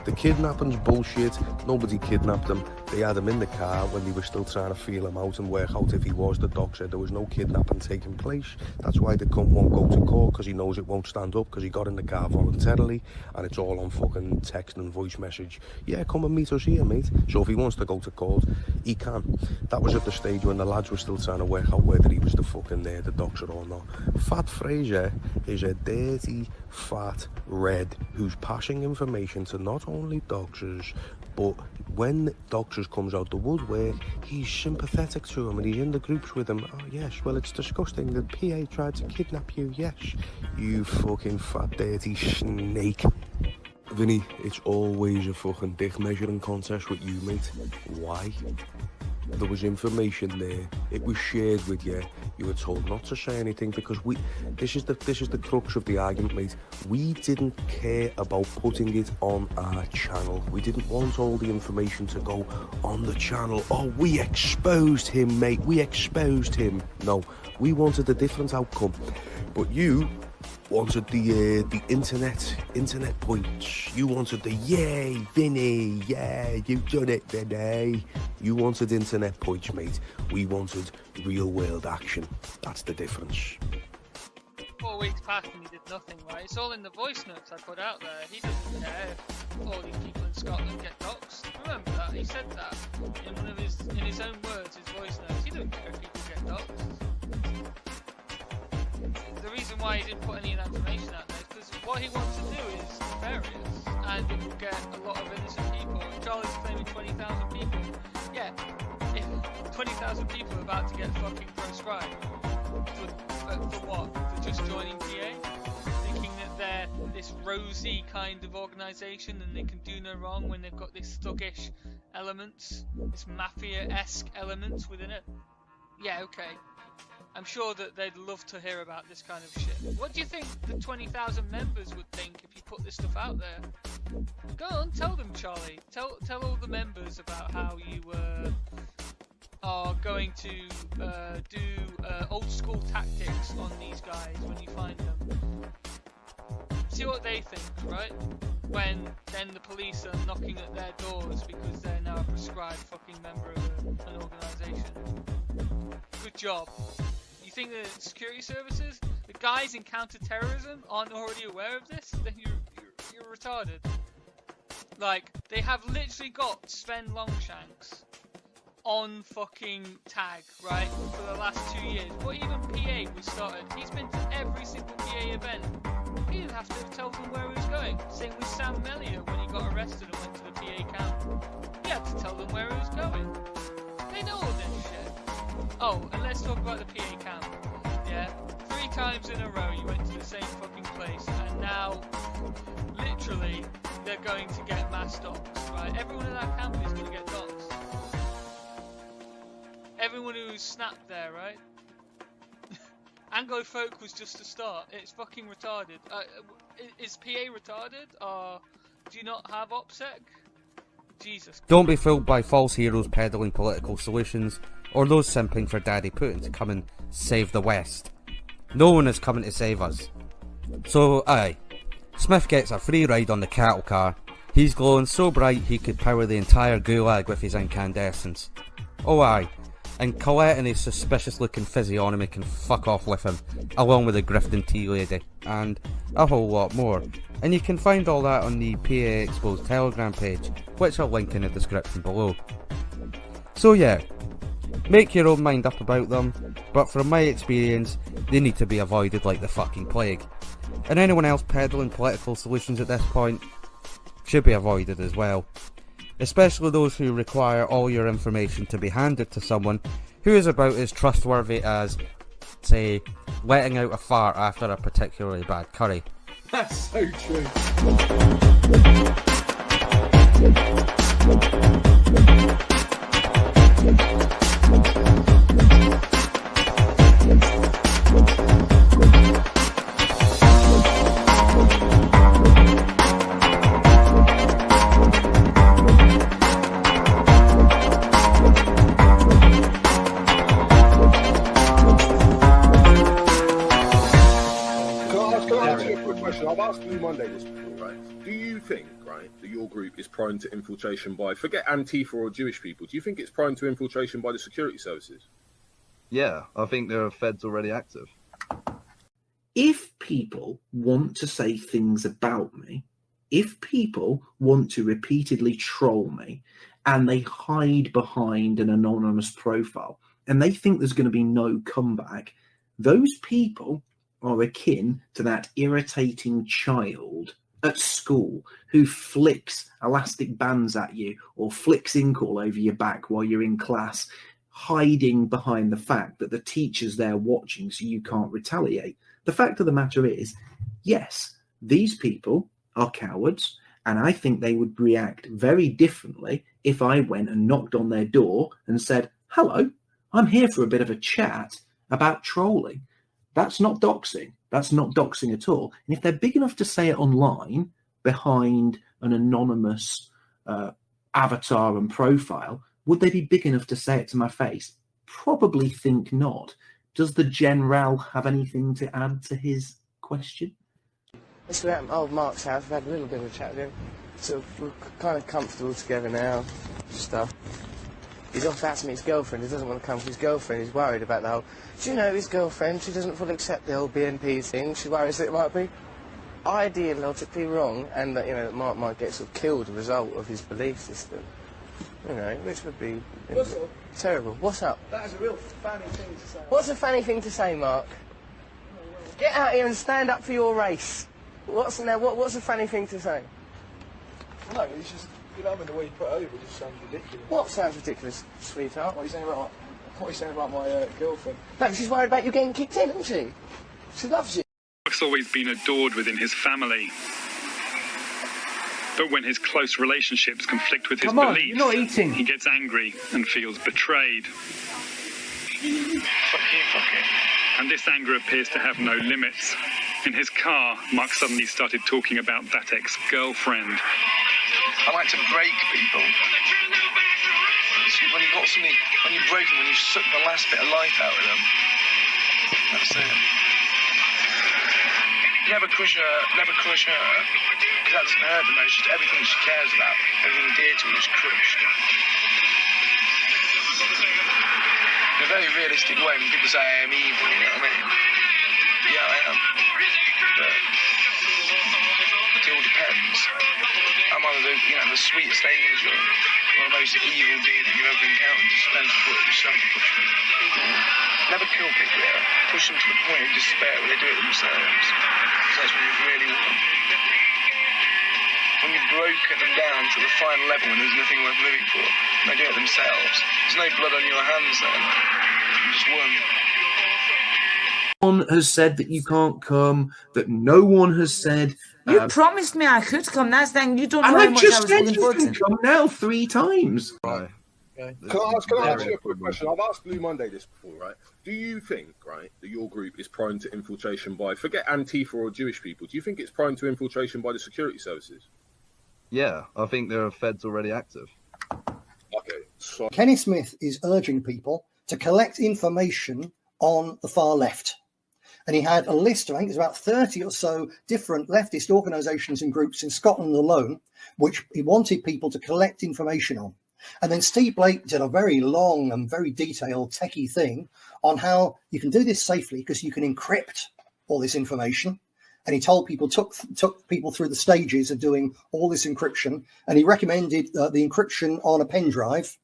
The kidnapping's bullshit. Nobody kidnapped him. They had him in the car when they were still trying to feel him out and work out if he was. The doc said there was no kidnapping taking place. That's why the cunt won't go to court, because he knows it won't stand up, because he got in the car voluntarily, and it's all on fucking text and voice message. Yeah, come and meet us here, mate. So if he wants to go to court, he can. That was at the stage when the lads were still trying to work out whether he was the fucking the doctor or not. Fat Fraser is a dirty, fat red who's passing information to not only doctors, but when doctors comes out the woodwork, he's sympathetic to him and he's in the groups with him. Oh yes, well it's disgusting that PA tried to kidnap you. Yes, you fucking fat dirty snake. Vinny, it's always a fucking dick measuring contest with you, mate. Why? There was information there. It was shared with you. You were told not to say anything because this is the crux of the argument, mate. We didn't care about putting it on our channel. We didn't want all the information to go on the channel. Oh, we exposed him, mate. We exposed him. No, we wanted a different outcome. But you wanted the internet points. You wanted the yay, Vinny, yeah, you've done it, Vinny. You wanted internet points, mate. We wanted real world action. That's the difference. 4 weeks passed and he did nothing, right? It's all in the voice notes I put out there. He doesn't care if all these people in Scotland get doxxed. Remember that? He said that in his own words, his voice notes. He doesn't care if people get doxxed. The reason why he didn't put any of that information out there is because what he wants to do is nefarious, and it will get a lot of innocent people. Charlie's claiming 20,000 people. Yeah, if 20,000 people are about to get fucking proscribed for what? For just joining PA? Thinking that they're this rosy kind of organisation and they can do no wrong when they've got this thuggish elements, this mafia-esque elements within it. Yeah, okay. I'm sure that they'd love to hear about this kind of shit. What do you think the 20,000 members would think if you put this stuff out there? Go on, tell them, Charlie. Tell all the members about how you are going to do old school tactics on these guys when you find them. See what they think, right? When then the police are knocking at their doors because they're now a prescribed fucking member of an organisation. Good job. You think the security services, the guys in counter-terrorism, aren't already aware of this? Then you're retarded. Like, they have literally got Sven Longshanks on fucking tag, right, for the last 2 years. What even PA was started, he's been to every single PA event. He didn't have to tell them where he was going. Same with Sam Mellier when he got arrested and went to the PA camp. He had to tell them where he was going. They know all this shit. Oh, and let's talk about the PA camp. Yeah, 3 times in a row you went to the same fucking place, and now, literally, they're going to get mass doxxed, right? Everyone in that camp is going to get doxxed. Everyone who's snapped there, right? Anglo folk was just a start. It's fucking retarded. Is PA retarded? Or do you not have OPSEC? Jesus. Don't be fooled by false heroes peddling political solutions, or those simping for Daddy Putin to come and save the West. No one is coming to save us. So, aye, Smith gets a free ride on the cattle car. He's glowing so bright he could power the entire gulag with his incandescence. Oh aye, and Collett and his suspicious looking physiognomy can fuck off with him, along with the grifting tea lady, and a whole lot more. And you can find all that on the PA Exposed Telegram page, which I'll link in the description below. So yeah, make your own mind up about them, but from my experience, they need to be avoided like the fucking plague. And anyone else peddling political solutions at this point should be avoided as well. Especially those who require all your information to be handed to someone who is about as trustworthy as, say, letting out a fart after a particularly bad curry. That's so true. I've asked Blue Monday this before, right? Do you think, right, that your group is prone to infiltration by, forget Antifa or Jewish people, do you think it's prone to infiltration by the security services? Yeah, I think there are feds already active. If people want to say things about me, if people want to repeatedly troll me, and they hide behind an anonymous profile, and they think there's going to be no comeback, those people are akin to that irritating child at school who flicks elastic bands at you or flicks ink all over your back while you're in class, hiding behind the fact that the teacher's there watching so you can't retaliate. The fact of the matter is, yes, these people are cowards And I think they would react very differently if I went and knocked on their door and said, hello, I'm here for a bit of a chat about trolling. That's not doxing. That's not doxing at all. And if they're big enough to say it online behind an anonymous avatar and profile, would they be big enough to say it to my face? Probably think not. Does the General have anything to add to his question? It's at old Mark's house. We've had a little bit of a chat with him. So we're kind of comfortable together now. Stuff. He's off out to meet his girlfriend. He doesn't want to come with his girlfriend. He's worried about the whole... Do you know his girlfriend? She doesn't fully accept the whole BNP thing. She worries that it might be ideologically wrong and that, you know, that Mark might get sort of killed as a result of his belief system. You know, which would be terrible. What's up? That is a real funny thing to say. What's a funny thing to say, Mark? Get out here and stand up for your race. What's a funny thing to say? No, it's just, you know, the way you put it over just sounds ridiculous. What sounds ridiculous, sweetheart? What are you saying about my girlfriend? No, she's worried about you getting kicked in, isn't she? She loves you. Mark's always been adored within his family. But when his close relationships conflict with his beliefs, you're not eating. He gets angry and feels betrayed. Fuck you, fuck it. And this anger appears to have no limits. In his car, Mark suddenly started talking about that ex-girlfriend. I like to break people. See, when you got something, when you break them, when you suck the last bit of life out of them, that's it. Never crush her, because that doesn't hurt them. It's just everything she cares about, everything dear to her is crushed. In a very realistic way, when people say I am evil, you know what I mean? Yeah, I am. But it all depends. I'm either the sweetest angel or the most evil being that you've ever encountered. Just depends on what you're trying to push me. Never kill people, yeah. Push them to the point of despair where they do it themselves. That's when you've really won. When you've broken them down to the final level when there's nothing worth living for, and they do it themselves. There's no blood on your hands then. You just won. No one has said that you can't come, that no one has said... You promised me I could come, that's the thing. You don't know and how I've much just I was said looking you forward can to. come now 3 times. Right. Can I ask you a quick question? I've asked Blue Monday this before, right? Do you think, right, that your group is prone to infiltration by, forget Antifa or Jewish people, do you think it's prone to infiltration by the security services? Yeah, I think there are feds already active. Okay, so... Kenny Smith is urging people to collect information on the far left. And he had a list, I think there's about 30 or so different leftist organisations and groups in Scotland alone, which he wanted people to collect information on. And then Steve Blake did a very long and very detailed techie thing on how you can do this safely because you can encrypt all this information. And he told people, took people through the stages of doing all this encryption. And he recommended the encryption on a pen drive.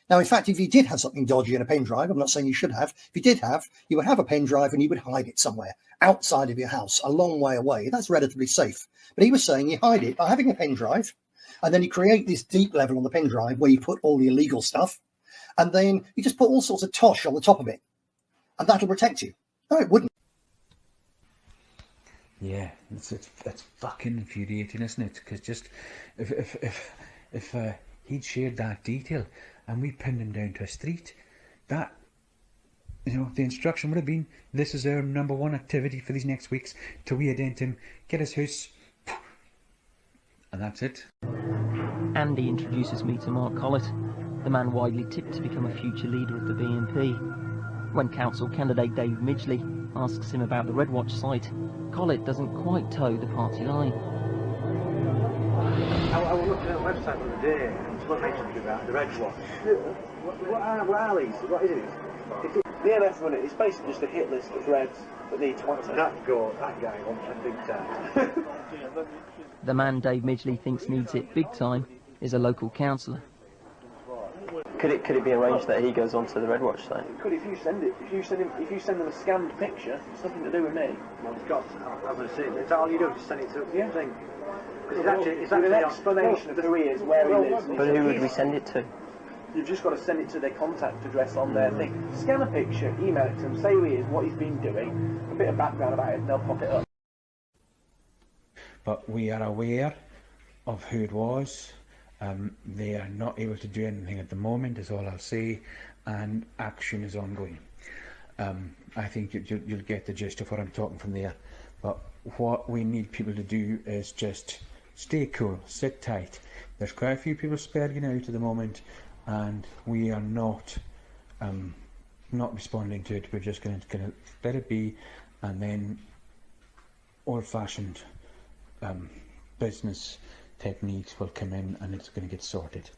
Now, in fact, if you did have something dodgy in a pen drive, I'm not saying you should have. If you did have, you would have a pen drive and you would hide it somewhere outside of your house, a long way away. That's relatively safe. But he was saying you hide it by having a pen drive, and then you create this deep level on the pen drive where you put all the illegal stuff, and then you just put all sorts of tosh on the top of it, and that'll protect you. No, it wouldn't. Yeah, it's fucking infuriating, isn't it? Because just if he'd shared that detail and we pinned him down to a street, that, you know, the instruction would have been, this is our number one activity for these next weeks till we ident him, get his house, and that's it. Andy introduces me to Mark Collett, the man widely tipped to become a future leader of the BNP. When council candidate Dave Midgley asks him about the Red Watch site, Collett doesn't quite toe the party line. I was looking at the website the other day, and someone mentioned to me about the Red Watch. What are these? What is it? The NF run it. It's basically just a hit list of Reds that need to answer. That guy wants it big time. The man Dave Midgley thinks needs it big time is a local councillor. Could it be arranged that he goes onto the Red Watch site? It could if you send it. If you send them a scanned picture, it's nothing to do with me. Well, it's got. As I say, it's all you do. Just send it to the thing. Because it's actually an explanation of who he is, where he lives. But who would we send it to? You've just got to send it to their contact address on their thing. Scan a picture, email it to them, say who he is, what he's been doing, a bit of background about it, and they'll pop it up. But we are aware of who it was. They are not able to do anything at the moment, is all I'll say, and action is ongoing. I think you'll get the gist of what I'm talking from there. But what we need people to do is just stay cool, sit tight. There's quite a few people spurring out at the moment, and we are not responding to it. We're just going to let it be, and then old-fashioned business techniques will come in, and it's going to get sorted.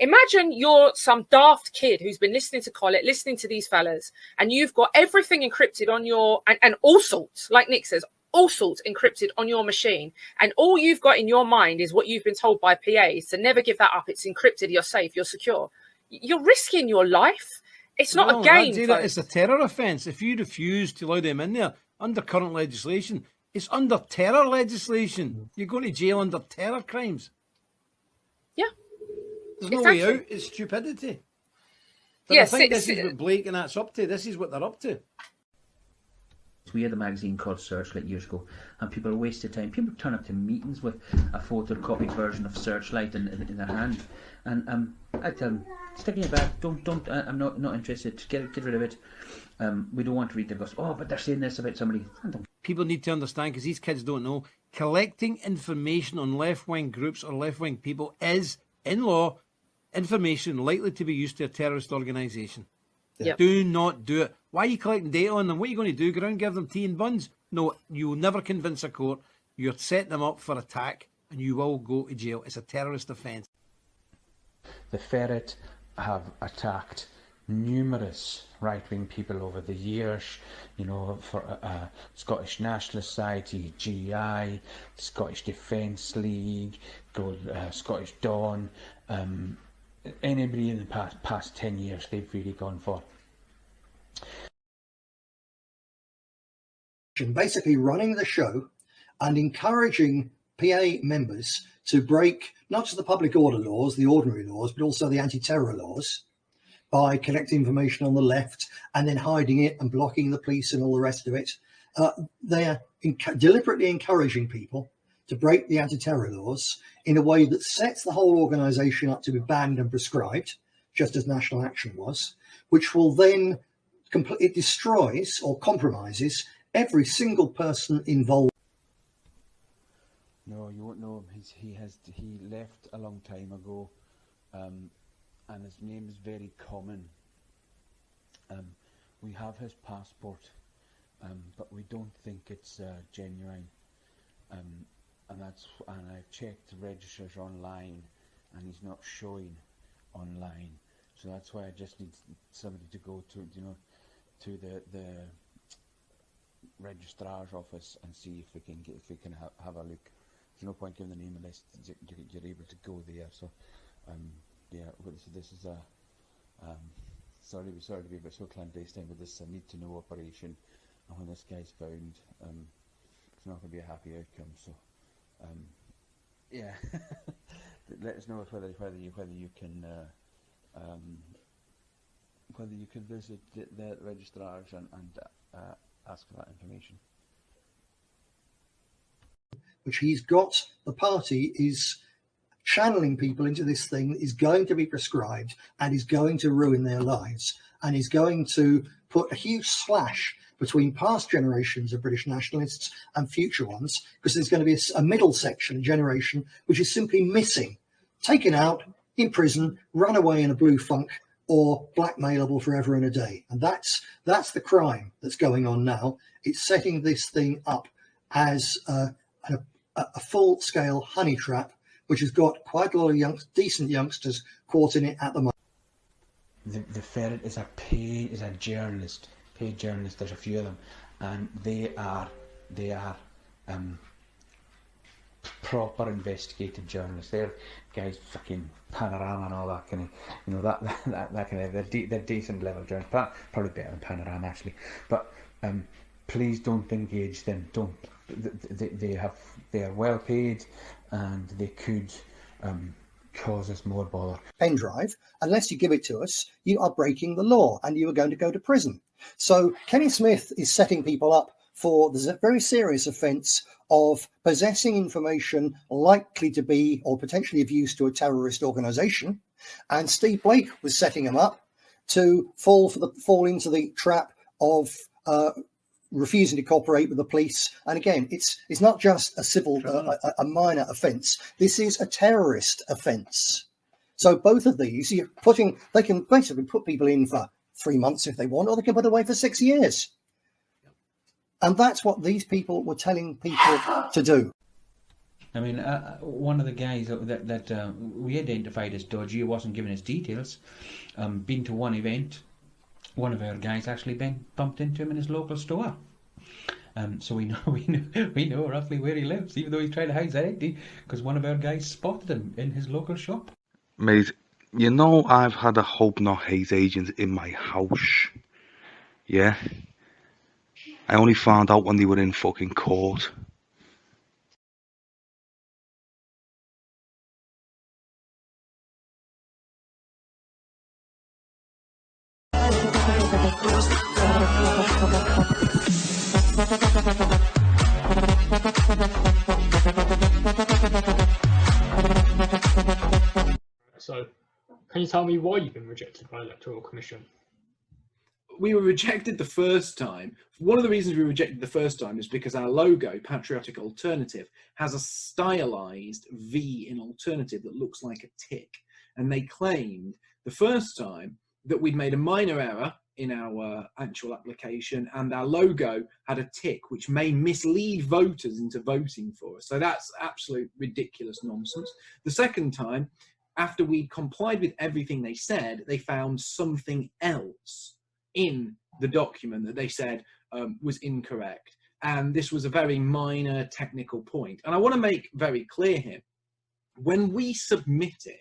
Imagine you're some daft kid who's been listening to Collett, listening to these fellas, and you've got everything encrypted on your, and all sorts, like Nick says, all sorts encrypted on your machine, and all you've got in your mind is what you've been told by PAs to never give that up. It's encrypted, you're safe, you're secure. You're risking your life. It's not a game. It's a terror offence. If you refuse to allow them in there under current legislation, it's under terror legislation. You're going to jail under terror crimes. Yeah. There's no way out. It's stupidity. But yes, I think this is what Blake and that's up to. This is what they're up to. We had a magazine called Searchlight years ago, and people wasted time. People turn up to meetings with a photocopied version of Searchlight in their hand, and I tell them, stick in your bag. Don't. I'm not interested. Get rid of it. We don't want to read the gossip. Oh, but they're saying this about somebody. People need to understand, because these kids don't know, collecting information on left-wing groups or left-wing people is, in law, information likely to be used to a terrorist organisation. Yep. Do not do it. Why are you collecting data on them? What are you going to do? Go around and give them tea and buns? No, you will never convince a court. You're setting them up for attack, and you will go to jail. It's a terrorist offence. The Ferret have attacked numerous right-wing people over the years, you know, for Scottish Nationalist Society, GI, Scottish Defence League, Scottish Dawn, anybody in the past 10 years they've really gone for. Basically running the show and encouraging PA members to break not just the public order laws, the ordinary laws, but also the anti-terror laws by collecting information on the left and then hiding it and blocking the police and all the rest of it. They're deliberately encouraging people to break the anti-terror laws in a way that sets the whole organisation up to be banned and prescribed, just as National Action was, which will then it destroys or compromises every single person involved. No, you won't know him. He left a long time ago, and his name is very common. We have his passport, but we don't think it's genuine. And I've checked the registers online, and he's not showing online. So that's why I just need somebody to go to, to the registrar's office and see if we can have a look. There's no point giving the name unless you're able to go there. So yeah, this is a sorry to be a bit so clandestine, but this is a need to know operation, and when this guy's found, it's not going to be a happy outcome. So yeah, let us know whether you can visit the registrars and ask for that information. Which he's got, the party is channeling people into this thing that is going to be prescribed and is going to ruin their lives and is going to put a huge slash between past generations of British nationalists and future ones, because there's going to be a middle section, a generation, which is simply missing, taken out, in prison, run away in a blue funk, or blackmailable forever and a day. And that's the crime that's going on now. It's setting this thing up as a full-scale honey trap, which has got quite a lot of decent youngsters caught in it at the moment. The Ferret is a paid journalist. There's a few of them, and they are proper investigative journalists. They're guys fucking Panorama and all that kind of, that kind of. They're decent level journalists, probably better than Panorama actually. But please don't engage them. Don't. They are well paid, and they could cause us more bother. Pen drive, unless you give it to us, you are breaking the law and you are going to go to prison. So Kenny Smith is setting people up for the very serious offence of possessing information likely to be or potentially of use to a terrorist organisation. And Steve Blake was setting him up to fall into the trap of refusing to cooperate with the police. And again, it's not just a civil, a minor offence. This is a terrorist offence. So both of these, they can basically put people in for 3 months if they want, or they can put away for 6 years. And that's what these people were telling people to do. I mean, one of the guys that we identified as dodgy, wasn't giving us details, been to one event. One of our guys actually bumped into him in his local store. So we know roughly where he lives, even though he's trying to hide his identity, because one of our guys spotted him in his local shop. Mate, you know I've had a Hope Not Hate agent in my house. Yeah? I only found out when they were in fucking court. So, can you tell me why you've been rejected by the Electoral Commission? We were rejected the first time. One of the reasons we were rejected the first time is because our logo, Patriotic Alternative, has a stylized V in alternative that looks like a tick. And they claimed the first time that we'd made a minor error in our actual application, and our logo had a tick which may mislead voters into voting for us. So that's absolute ridiculous nonsense. The second time, after we'd complied with everything they said, they found something else in the document that they said was incorrect. And this was a very minor technical point. And I want to make very clear here, when we submitted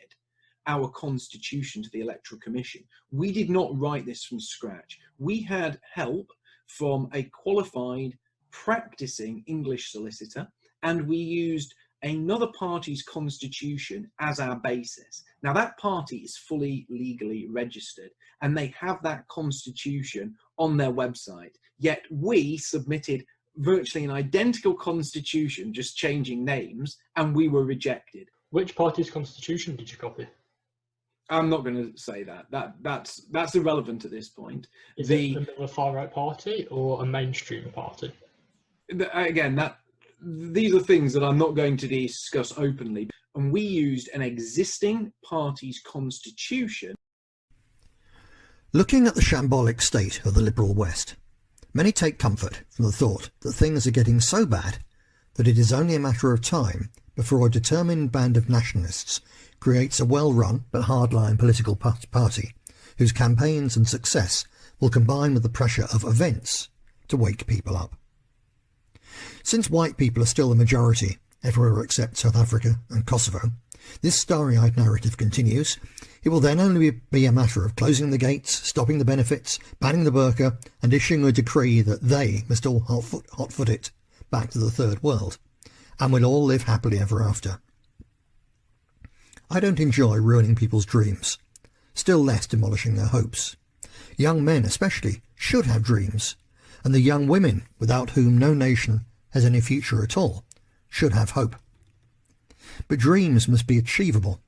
our constitution to the Electoral Commission, we did not write this from scratch. We had help from a qualified practicing English solicitor, and we used another party's constitution as our basis. Now that party is fully legally registered and they have that constitution on their website, yet we submitted virtually an identical constitution, just changing names, and we were rejected. Which party's constitution did you copy? I'm not going to say that. That's irrelevant at this point. Is it a far-right party or a mainstream party? Again, these are things that I'm not going to discuss openly. And we used an existing party's constitution. Looking at the shambolic state of the Liberal West, many take comfort from the thought that things are getting so bad that it is only a matter of time before a determined band of nationalists creates a well-run but hardline political party whose campaigns and success will combine with the pressure of events to wake people up. Since white people are still the majority everywhere except South Africa and Kosovo, this starry-eyed narrative continues. It will then only be a matter of closing the gates, stopping the benefits, banning the burqa, and issuing a decree that they must all hot-foot it back to the third world, and we'll all live happily ever after. I don't enjoy ruining people's dreams, still less demolishing their hopes. Young men especially should have dreams, and the young women, without whom no nation has any future at all, should have hope. But dreams must be achievable,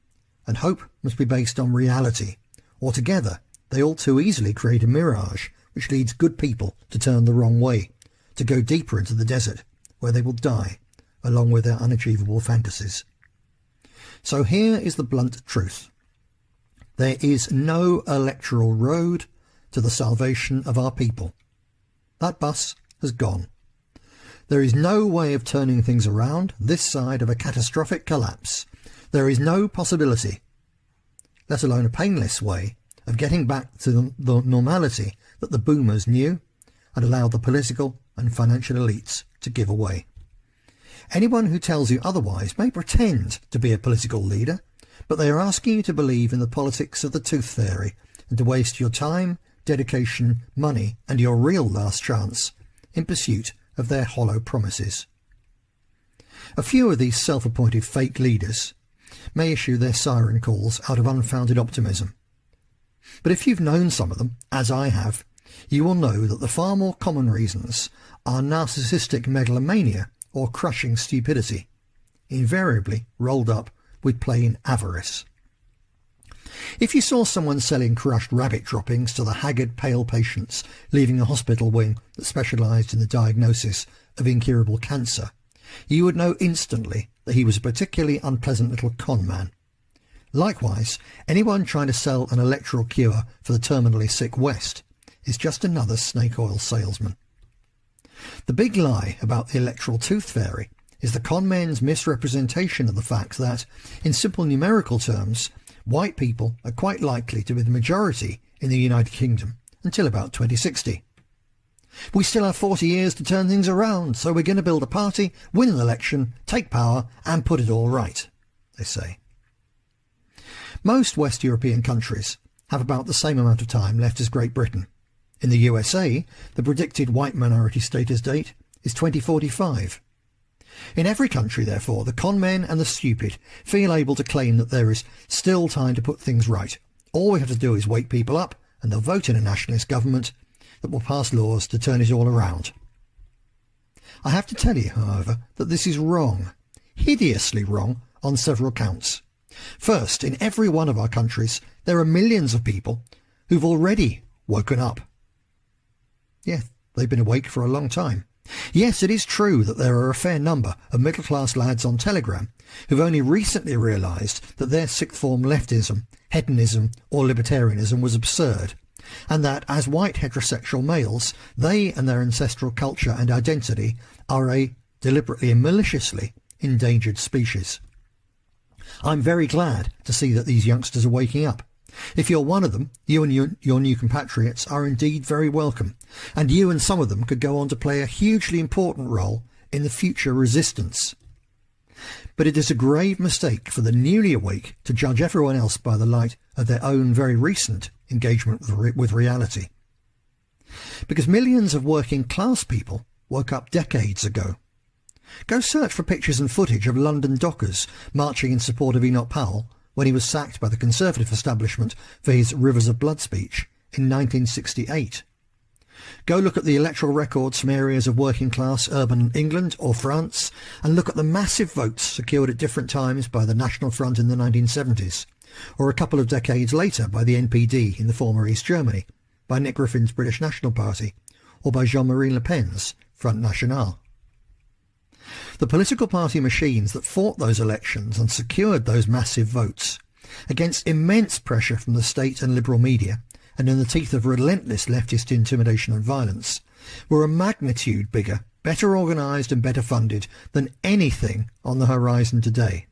and hope must be based on reality, or together they all too easily create a mirage which leads good people to turn the wrong way, to go deeper into the desert, where they will die, along with their unachievable fantasies. So here is the blunt truth. There is no electoral road to the salvation of our people. That bus has gone. There is no way of turning things around this side of a catastrophic collapse. There is no possibility, let alone a painless way, of getting back to the normality that the boomers knew and allowed the political and financial elites to give away. Anyone who tells you otherwise may pretend to be a political leader, but they are asking you to believe in the politics of the tooth fairy and to waste your time, dedication, money and your real last chance in pursuit of their hollow promises. A few of these self-appointed fake leaders may issue their siren calls out of unfounded optimism. But if you've known some of them, as I have, you will know that the far more common reasons are narcissistic megalomania or crushing stupidity, invariably rolled up with plain avarice. If you saw someone selling crushed rabbit droppings to the haggard, pale patients leaving a hospital wing that specialised in the diagnosis of incurable cancer, you would know instantly that he was a particularly unpleasant little con man. Likewise, anyone trying to sell an electoral cure for the terminally sick West is just another snake oil salesman. The big lie about the electoral tooth fairy is the con men's misrepresentation of the fact that, in simple numerical terms, white people are quite likely to be the majority in the United Kingdom until about 2060. We still have 40 years to turn things around, so we're going to build a party, win an election, take power and put it all right, they say. Most West European countries have about the same amount of time left as Great Britain. In the USA, the predicted white minority status date is 2045. In every country, therefore, the con men and the stupid feel able to claim that there is still time to put things right. All we have to do is wake people up and they'll vote in a nationalist government that will pass laws to turn it all around. I have to tell you, however, that this is wrong, hideously wrong on several counts. First, in every one of our countries, there are millions of people who've already woken up. Yeah, they've been awake for a long time. Yes, it is true that there are a fair number of middle-class lads on Telegram who've only recently realised that their sixth form leftism, hedonism or libertarianism was absurd, and that as white heterosexual males, they and their ancestral culture and identity are a deliberately and maliciously endangered species. I'm very glad to see that these youngsters are waking up. If you're one of them, you and your new compatriots are indeed very welcome, and you and some of them could go on to play a hugely important role in the future resistance. But it is a grave mistake for the newly awake to judge everyone else by the light of their own very recent engagement with reality. Because millions of working class people woke up decades ago. Go search for pictures and footage of London dockers marching in support of Enoch Powell when he was sacked by the Conservative establishment for his Rivers of Blood speech in 1968. Go look at the electoral records from areas of working class urban England or France, and look at the massive votes secured at different times by the National Front in the 1970s, or a couple of decades later by the NPD in the former East Germany, by Nick Griffin's British National Party, or by Jean-Marie Le Pen's Front National. The political party machines that fought those elections and secured those massive votes, against immense pressure from the state and liberal media, and in the teeth of relentless leftist intimidation and violence, were a magnitude bigger, better organised and better funded than anything on the horizon today.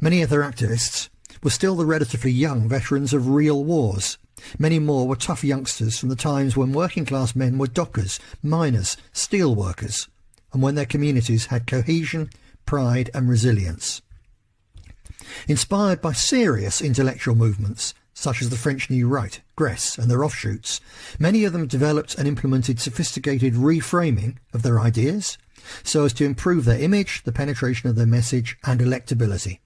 Many of their activists were still the relatively young veterans of real wars. Many more were tough youngsters from the times when working class men were dockers, miners, steel workers, and when their communities had cohesion, pride and resilience. Inspired by serious intellectual movements such as the French New Right, Grèce and their offshoots, many of them developed and implemented sophisticated reframing of their ideas so as to improve their image, the penetration of their message and electability.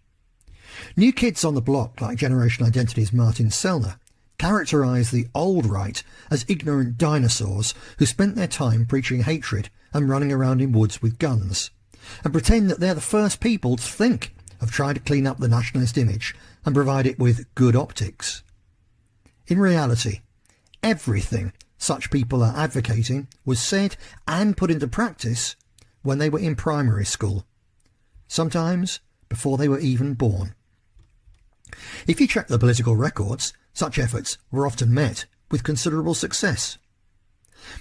New kids on the block like Generation Identity's Martin Sellner characterise the old right as ignorant dinosaurs who spent their time preaching hatred and running around in woods with guns, and pretend that they're the first people to think of trying to clean up the nationalist image and provide it with good optics. In reality, everything such people are advocating was said and put into practice when they were in primary school, sometimes before they were even born. If you check the political records, such efforts were often met with considerable success.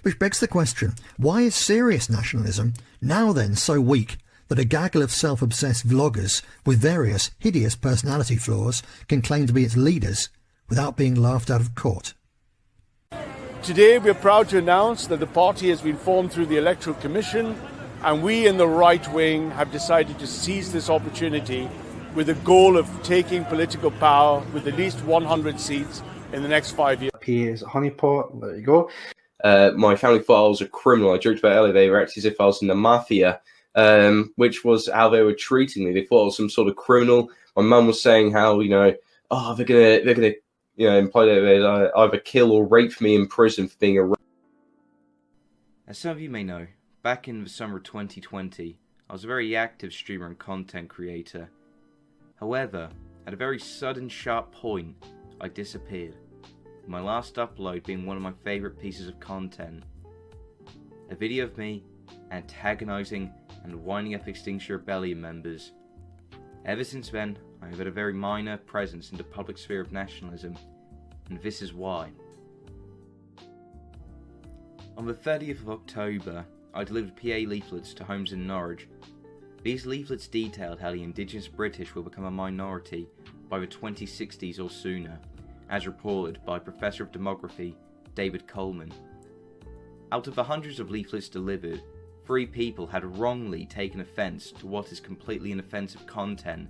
Which begs the question, why is serious nationalism now then so weak that a gaggle of self-obsessed vloggers with various hideous personality flaws can claim to be its leaders without being laughed out of court? Today we're proud to announce that the party has been formed through the Electoral Commission, and we in the right wing have decided to seize this opportunity with the goal of taking political power with at least 100 seats in the next 5 years. Here's a honeypot, there you go. My family thought I was a criminal. I joked about earlier, they were acting as if I was in the mafia, which was how they were treating me. They thought I was some sort of criminal. My mum was saying how, they're gonna implied that they'd either kill or rape me in prison for being a. As some of you may know, back in the summer of 2020, I was a very active streamer and content creator. However, at a very sudden sharp point, I disappeared. My last upload being one of my favourite pieces of content. A video of me antagonising and winding up Extinction Rebellion members. Ever since then, I have had a very minor presence in the public sphere of nationalism, and this is why. On the 30th of October, I delivered PA leaflets to homes in Norwich. These leaflets detailed how the indigenous British will become a minority by the 2060s or sooner, as reported by Professor of Demography David Coleman. Out of the hundreds of leaflets delivered, 3 people had wrongly taken offence to what is completely inoffensive content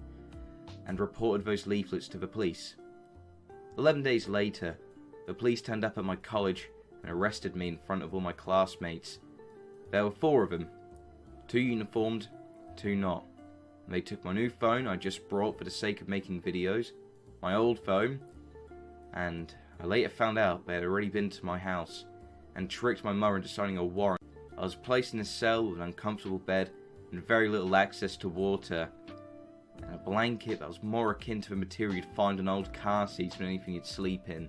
and reported those leaflets to the police. 11 days later, the police turned up at my college and arrested me in front of all my classmates. There were 4 of them, 2 uniformed, 2 not. And they took my new phone I just brought for the sake of making videos, my old phone, and I later found out they had already been to my house and tricked my mother into signing a warrant. I was placed in a cell with an uncomfortable bed and very little access to water, and a blanket that was more akin to the material you'd find on old car seats than anything you'd sleep in.